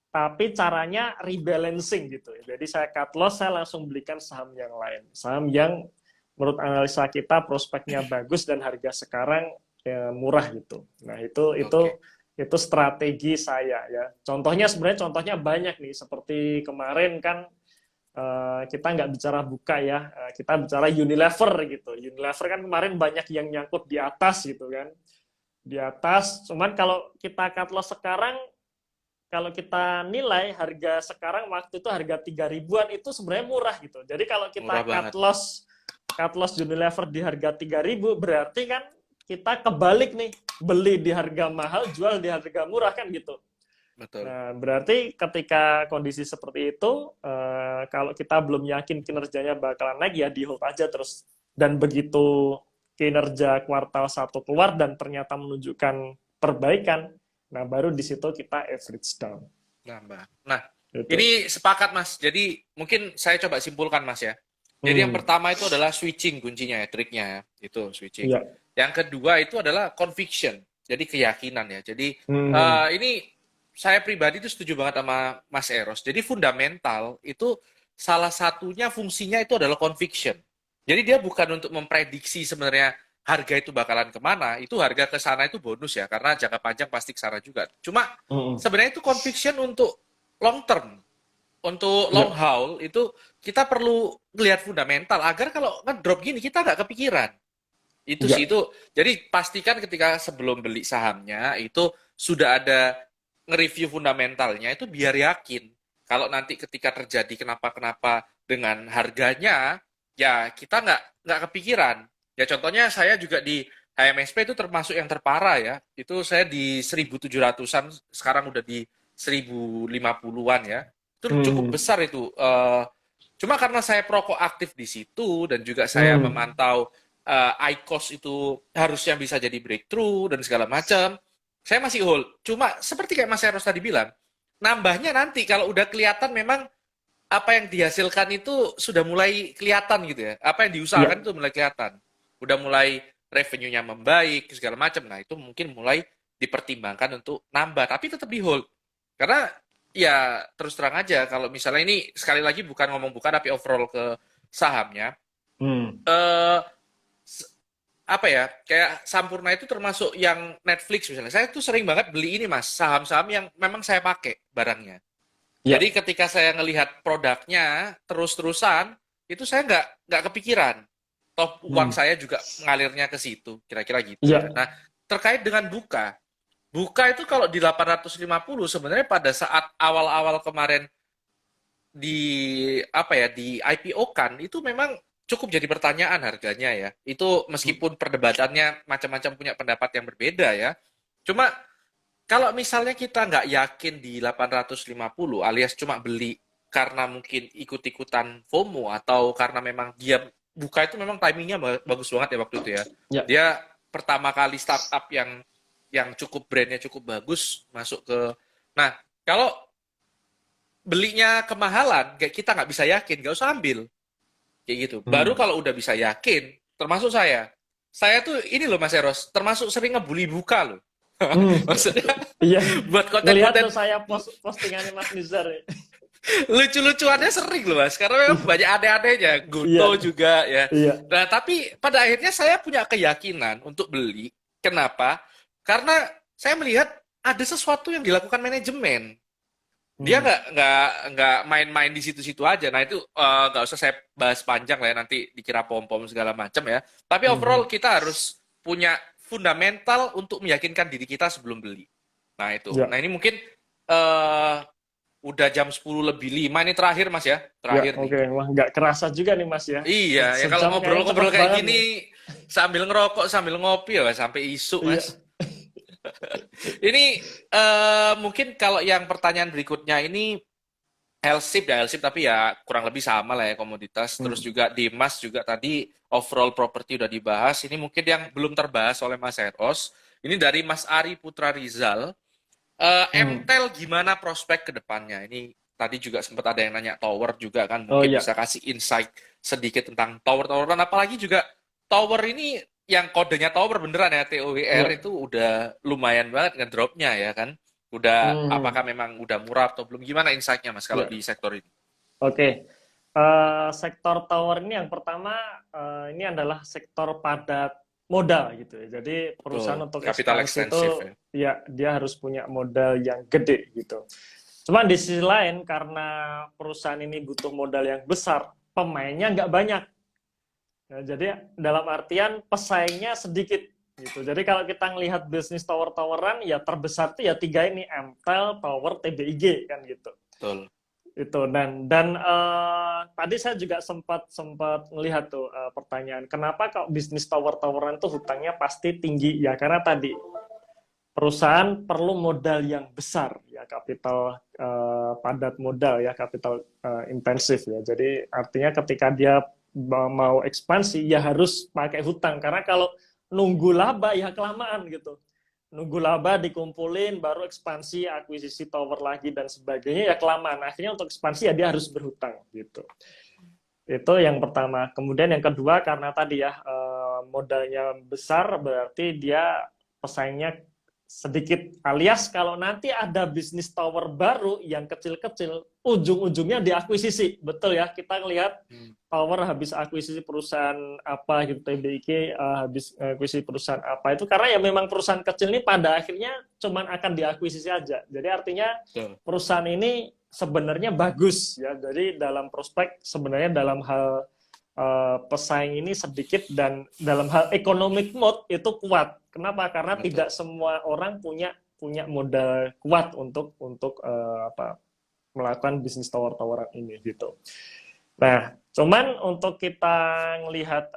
tapi caranya rebalancing gitu. Jadi saya cut loss, saya langsung belikan saham yang lain. Saham yang menurut analisa kita prospeknya bagus dan harga sekarang ya, murah gitu. Nah,
Oke.
itu strategi saya ya. Contohnya banyak nih seperti kemarin kan kita nggak bicara buka ya, kita bicara Unilever gitu. Unilever kan kemarin banyak yang nyangkut di atas gitu kan, di atas. Cuman kalau kita cut loss sekarang, kalau kita nilai harga sekarang waktu itu harga 3 ribuan itu sebenarnya murah gitu. Jadi kalau kita
Murah banget.
cut loss Unilever di harga 3.000 berarti kan kita kebalik nih, beli di harga mahal, jual di harga murah kan gitu.
Betul.
Nah, berarti ketika kondisi seperti itu, kalau kita belum yakin kinerjanya bakalan naik, ya di hold aja terus. Dan begitu kinerja kuartal 1 keluar dan ternyata menunjukkan perbaikan, nah baru di situ kita average down.
Nambah. Nah,
Gitu.
ini sepakat Mas. Jadi mungkin saya coba simpulkan Mas ya. Jadi yang
Hmm.
pertama itu adalah switching kuncinya ya, triknya ya. Itu switching.
Iya.
Yang kedua itu adalah conviction. Jadi keyakinan ya. Jadi
Hmm.
ini saya pribadi itu setuju banget sama Mas Eros. Jadi fundamental itu salah satunya fungsinya itu adalah conviction. Jadi dia bukan untuk memprediksi sebenarnya harga itu bakalan kemana. Itu harga ke sana itu bonus ya. Karena jangka panjang pasti ke sana juga. Cuma
Hmm.
sebenarnya itu conviction untuk long term, untuk long
Iya.
haul itu kita perlu melihat fundamental agar kalau ngedrop gini kita nggak kepikiran. Itu sih
Iya.
itu. Jadi pastikan ketika sebelum beli sahamnya itu sudah ada nge-review fundamentalnya itu biar yakin. Kalau nanti ketika terjadi kenapa-kenapa dengan harganya, ya kita nggak kepikiran. Ya contohnya saya juga di HMSP itu termasuk yang terparah ya. Itu saya di 1.700-an, sekarang udah di 1.050-an ya. Itu cukup
Hmm.
besar itu. Cuma karena saya perokok aktif di situ dan juga saya
Hmm.
memantau IQOS itu harusnya bisa jadi breakthrough dan segala macam. Saya masih hold. Cuma seperti kayak Mas Eros tadi bilang, nambahnya nanti kalau udah kelihatan memang apa yang dihasilkan itu sudah mulai kelihatan gitu ya. Apa yang diusahakan
Iya.
itu mulai kelihatan. Udah mulai revenue-nya membaik segala macam. Nah, itu mungkin mulai dipertimbangkan untuk nambah, tapi tetap di hold. Karena ya terus terang aja kalau misalnya ini sekali lagi bukan ngomong bukan tapi overall ke sahamnya
Hmm.
eh apa ya, kayak Sampurna itu termasuk yang Netflix misalnya. Saya tuh sering banget beli ini Mas, saham-saham yang memang saya pakai barangnya. Jadi
Iya.
ketika saya ngelihat produknya terus-terusan, itu saya nggak kepikiran. Toh uang
Hmm.
saya juga mengalirnya ke situ, kira-kira gitu ya.
Iya.
Nah, terkait dengan buka, buka itu kalau di 850 sebenarnya pada saat awal-awal kemarin di apa ya di IPO kan itu memang cukup jadi pertanyaan harganya ya. Itu meskipun perdebatannya macam-macam punya pendapat yang berbeda ya. Cuma kalau misalnya kita nggak yakin di 850 alias cuma beli karena mungkin ikut-ikutan FOMO atau karena memang dia buka itu memang timingnya bagus banget ya waktu itu ya.
Iya.
Dia pertama kali startup yang cukup brandnya cukup bagus masuk ke. Nah, kalau belinya kemahalan, kayak kita nggak bisa yakin, nggak usah ambil. Kayak gitu. Baru
Hmm.
kalau udah bisa yakin, termasuk saya. Saya tuh ini loh Mas Eros, termasuk sering ngebully buka loh.
Hmm.
Maksudnya
Iya.
buat
Ngelihat
konten-konten
tuh saya postingannya Mas Nizar.
lucu-lucuannya sering loh Mas, karena memang banyak aneh-anehnya.
Iya.
Goto juga ya.
Iya.
Nah, tapi pada akhirnya saya punya keyakinan untuk beli. Kenapa? Karena saya melihat ada sesuatu yang dilakukan manajemen. Dia
Hmm.
nggak main-main di situ-situ aja. Nah itu nggak usah saya bahas panjang lah ya nanti dikira pom-pom segala macam ya. Tapi overall
Hmm.
kita harus punya fundamental untuk meyakinkan diri kita sebelum beli. Nah itu.
Iya.
Nah ini mungkin uh, udah jam 10 lebih 5 ini terakhir Mas ya.
Ya,
Terakhir nih.
oke. Wah, nggak kerasa juga nih Mas ya.
Iya, ya kalau
Sejam kayaknya cepet
ngobrol-ngobrol kayak
banget
gini
nih.
sambil ngerokok sambil ngopi ya sampai isu
Iya.
Mas. Ini mungkin kalau yang pertanyaan berikutnya ini L-SIP ya, L-SIP tapi ya kurang lebih sama lah ya komoditas. Terus
Hmm.
juga di emas juga tadi overall property udah dibahas. Ini mungkin yang belum terbahas oleh Mas Eros. Ini dari Mas Ari Putra Rizal.
Hmm.
MTEL gimana prospek ke depannya? Ini tadi juga sempat ada yang nanya tower juga kan.
Oh
Mungkin bisa
iya.
kasih insight sedikit tentang tower-toweran. Apalagi juga tower ini yang kodenya tower beneran ya, TOWR
Iya.
itu udah lumayan banget ngedropnya ya kan. Udah apakah
Hmm.
memang udah murah atau belum? Gimana insight-nya Mas kalau
Iya.
di sektor ini?
Oke. Sektor tower ini yang pertama, ini adalah sektor padat modal gitu ya. Jadi
Betul,
perusahaan untuk
capital
ekspansi itu
extensive ya.
ya dia harus punya modal yang gede gitu. Cuman di sisi lain karena perusahaan ini butuh modal yang besar, pemainnya nggak banyak. Nah, jadi dalam artian pesaingnya sedikit gitu. Jadi kalau kita ngelihat bisnis tower-toweran ya terbesar tuh ya tiga ini, MTEL, Tower, TBIG kan gitu.
Betul.
Itu dan tadi saya juga sempat sempat melihat tuh pertanyaan kenapa kalau bisnis tower-toweran tuh hutangnya pasti tinggi ya karena tadi perusahaan perlu modal yang besar ya kapital padat modal ya kapital intensif ya jadi artinya ketika dia mau ekspansi ya harus pakai hutang karena kalau nunggu laba ya kelamaan gitu nunggu laba dikumpulin baru ekspansi akuisisi tower lagi dan sebagainya ya kelamaan akhirnya untuk ekspansi ya dia harus berhutang gitu Itu yang pertama. Kemudian yang kedua karena tadi ya modalnya besar berarti dia pesaingnya sedikit. Alias kalau nanti ada bisnis tower baru yang kecil-kecil, ujung-ujungnya diakuisisi. Betul ya, kita lihat tower habis akuisisi perusahaan apa gitu, TBIK habis akuisisi perusahaan apa itu karena ya memang perusahaan kecil ini pada akhirnya cuman akan diakuisisi aja. Jadi artinya
Betul.
perusahaan ini sebenarnya bagus ya. Jadi dalam prospek sebenarnya dalam hal pesaing ini sedikit dan dalam hal economic mode itu kuat. Kenapa? Karena
Betul.
tidak semua orang punya modal kuat untuk melakukan bisnis tower-toweran ini gitu. Nah, cuman untuk kita melihat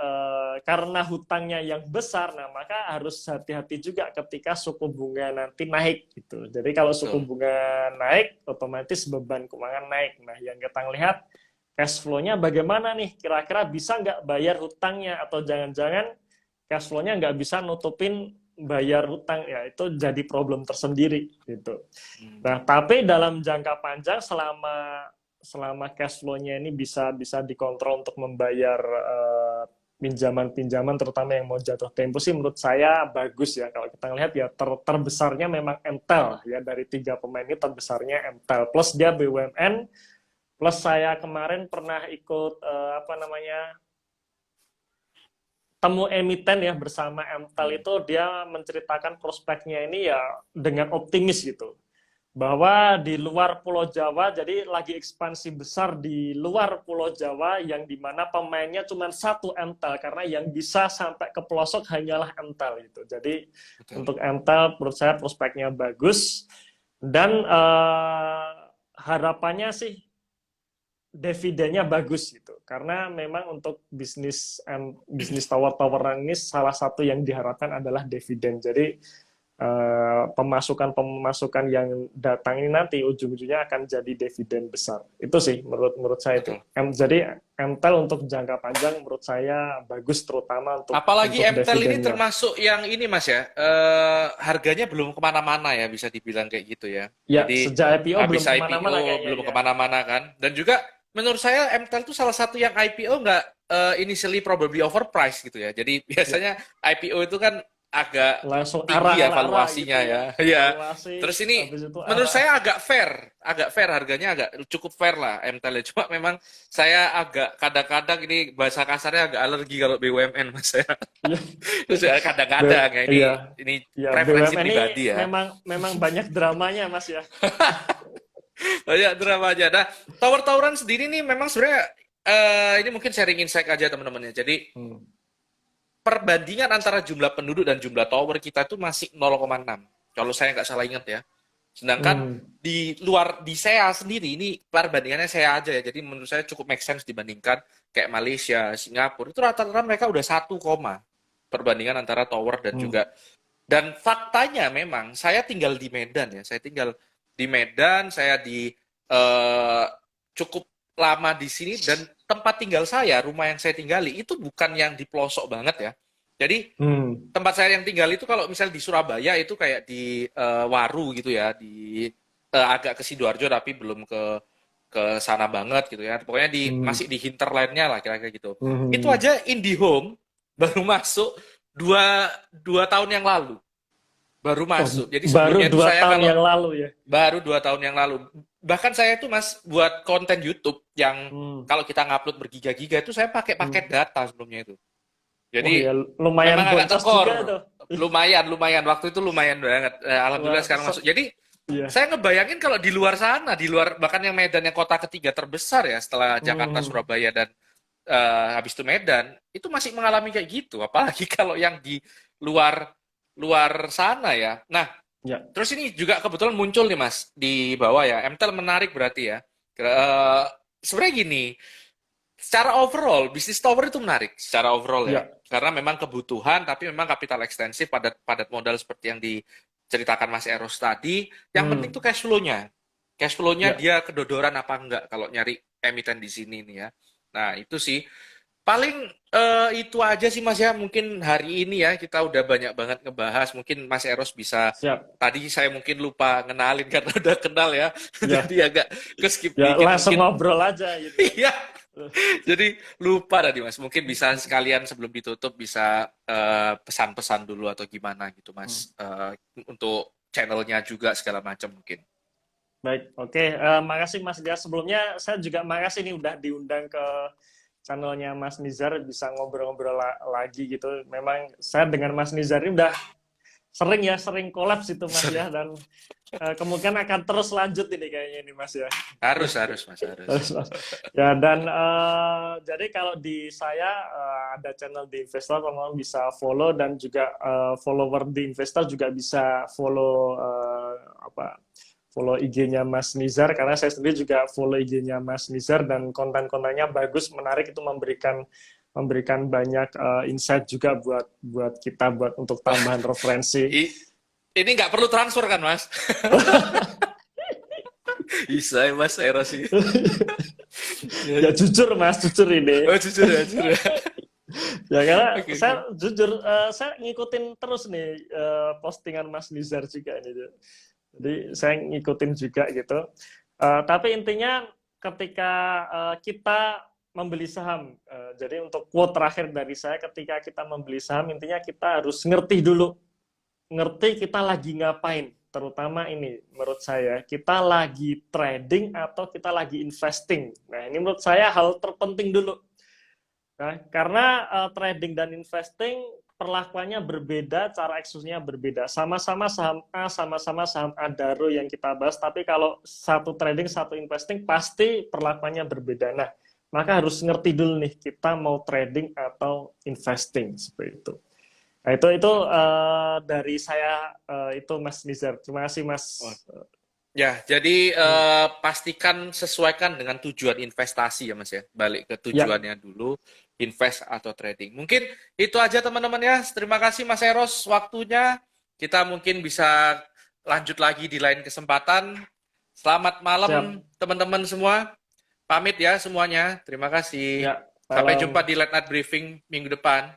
karena hutangnya yang besar, nah maka harus hati-hati juga ketika suku bunga nanti naik gitu. Jadi kalau suku
Betul.
bunga naik, otomatis beban keuangan naik. Nah, yang kita lihat cash flow-nya bagaimana nih? Kira-kira bisa nggak bayar hutangnya atau jangan-jangan cash flow-nya nggak bisa nutupin bayar hutang ya itu jadi problem tersendiri gitu. Nah, tapi dalam jangka panjang selama cash flow-nya ini bisa dikontrol untuk membayar pinjaman-pinjaman terutama yang mau jatuh tempo sih menurut saya bagus ya. Kalau kita lihat ya terbesarnya memang Mtel ya, dari 3 pemain ini terbesarnya Mtel plus dia BUMN plus saya kemarin pernah ikut temu emiten ya bersama Mtel itu dia menceritakan prospeknya ini ya dengan optimis gitu. Bahwa di luar Pulau Jawa, jadi lagi ekspansi besar di luar Pulau Jawa yang dimana pemainnya cuma satu Mtel karena yang bisa sampai ke pelosok hanyalah Mtel gitu. Jadi
Betul.
untuk Mtel menurut saya prospeknya bagus dan harapannya sih dividennya bagus gitu karena memang untuk bisnis tower-toweran ini salah satu yang diharapkan adalah dividen. Jadi pemasukan yang datang ini nanti ujung-ujungnya akan jadi dividen besar. Itu sih menurut saya itu.
Betul.
Jadi Mtel untuk jangka panjang menurut saya bagus terutama untuk
Apalagi Mtel ini
dividennya.
termasuk yang ini Mas ya, harganya belum kemana-mana ya bisa dibilang kayak gitu ya.
Ya,
Jadi
sejak IPO belum
habis
kemana-mana
IPO
kayaknya
belum
ya.
kemana-mana kan. Dan juga menurut saya Mtel itu salah satu yang IPO nggak initially probably overpriced gitu ya. Jadi biasanya IPO itu kan agak
Langsung
tinggi ya
arah-arah
valuasinya
gitu
ya. Ya.
Valuasi,
Terus ini
habis itu
menurut
arah.
saya agak fair harganya agak cukup fair lah MTEL. Cuma memang saya agak kadang-kadang ini bahasa kasarnya agak alergi kalau BUMN Mas saya.
Iya.
Terus ya kadang-kadang ya
Iya.
ini
Ya,
preferensi
BUMN ini
pribadi ya.
memang banyak dramanya, Mas ya.
Banyak drama aja. Nah, tower-toweran sendiri nih memang sebenarnya ini mungkin sharing insight aja teman-temannya. Jadi perbandingan antara jumlah penduduk dan jumlah tower kita itu masih 0,6. Kalau saya nggak salah ingat ya. Sedangkan di luar di SEA sendiri ini perbandingannya SEA aja ya. Jadi menurut saya cukup make sense dibandingkan kayak Malaysia, Singapura. Itu rata-rata mereka udah 1, perbandingan antara tower dan juga. Dan faktanya memang saya tinggal di Medan ya. Saya tinggal di Medan, saya di cukup lama di sini dan tempat tinggal saya, rumah yang saya tinggali itu bukan yang di pelosok banget ya. Jadi tempat saya yang tinggal itu kalau misalnya di Surabaya itu kayak di Waru gitu ya, di agak ke Sidoarjo tapi belum ke sana banget gitu ya. Pokoknya masih di hinterland-nya lah kira-kira gitu. Itu aja IndiHome baru masuk dua tahun yang lalu. Baru masuk. Jadi
Baru
sebelumnya itu
2
saya
tahun
kalau
yang lalu ya.
baru 2 tahun yang lalu. Bahkan saya itu Mas buat konten YouTube yang kalau kita ngupload bergiga-giga itu saya pakai paket data sebelumnya itu. Jadi
ya, lumayan
memang agak
boncos
tekor.
juga tuh.
Lumayan. Waktu itu lumayan banget. Alhamdulillah sekarang masuk. Jadi saya ngebayangin kalau di luar sana, di luar bahkan yang Medan yang kota ketiga terbesar ya setelah Jakarta, Surabaya dan habis itu Medan, itu masih mengalami kayak gitu. Apalagi kalau yang di luar sana ya. Nah, terus ini juga kebetulan muncul nih Mas di bawah ya. Mtel menarik berarti ya. Sebenarnya gini, secara overall bisnis tower itu menarik secara overall ya. Karena memang kebutuhan tapi memang kapital ekstensif padat modal seperti yang diceritakan Mas Eros tadi. Yang penting tuh cash flow-nya. Cash flow-nya dia kedodoran apa enggak kalau nyari emiten di sini nih ya. Nah, itu sih paling itu aja sih Mas ya. Mungkin hari ini ya kita udah banyak banget ngebahas. Mungkin Mas Eros bisa tadi saya mungkin lupa ngenalin karena udah kenal ya. Jadi agak ke skip dikit.
Langsung ngobrol aja gitu.
Iya. Jadi lupa tadi Mas. Mungkin bisa sekalian sebelum ditutup bisa pesan-pesan dulu atau gimana gitu Mas. Untuk channelnya juga segala macam mungkin.
Baik, oke. Makasih Mas Dia. Sebelumnya saya juga makasih nih udah diundang ke channelnya Mas Nizar, bisa ngobrol-ngobrol lagi gitu. Memang saya dengan Mas Nizar ini udah sering kolaps itu Mas ya, dan kemungkinan akan terus lanjut ini kayaknya ini Mas ya.
Harus Mas, harus.
Terus, Mas. Ya, dan jadi kalau di saya ada channel di Investor, teman-teman bisa follow, dan juga follower di Investor juga bisa follow follow IG-nya Mas Nizar, karena saya sendiri juga follow IG-nya Mas Nizar, dan konten-kontennya bagus, menarik, itu memberikan banyak insight juga buat kita, buat untuk tambahan referensi.
Ini nggak perlu transfer kan Mas? Bisa ya Mas Eros sih.
Ya jujur Mas, jujur ini.
Oh jujur ya, jujur ya.
Ya karena
Oke,
saya jujur, saya ngikutin terus nih postingan Mas Nizar juga ini. Jadi saya ngikutin juga gitu. Tapi intinya ketika kita membeli saham, jadi untuk quote terakhir dari saya, ketika kita membeli saham, intinya kita harus ngerti dulu, ngerti kita lagi ngapain. Terutama ini menurut saya, kita lagi trading atau kita lagi investing. Nah ini menurut saya hal terpenting dulu. Nah, karena trading dan investing perlakuannya berbeda, cara eksekusinya berbeda. Sama-sama saham A, sama-sama saham Adaro yang kita bahas, tapi kalau satu trading, satu investing, pasti perlakuannya berbeda. Nah, maka harus ngerti dulu nih, kita mau trading atau investing, seperti itu. Nah, itu dari saya, itu Mas Nizar. Terima kasih, Mas.
Ya, jadi pastikan sesuaikan dengan tujuan investasi ya Mas ya. Balik ke tujuannya dulu, invest atau trading. Mungkin itu aja teman-teman ya. Terima kasih Mas Eros waktunya. Kita mungkin bisa lanjut lagi di lain kesempatan. Selamat malam teman-teman semua. Pamit ya semuanya. Terima kasih.
Ya,
Sampai jumpa di Late Night Briefing minggu depan.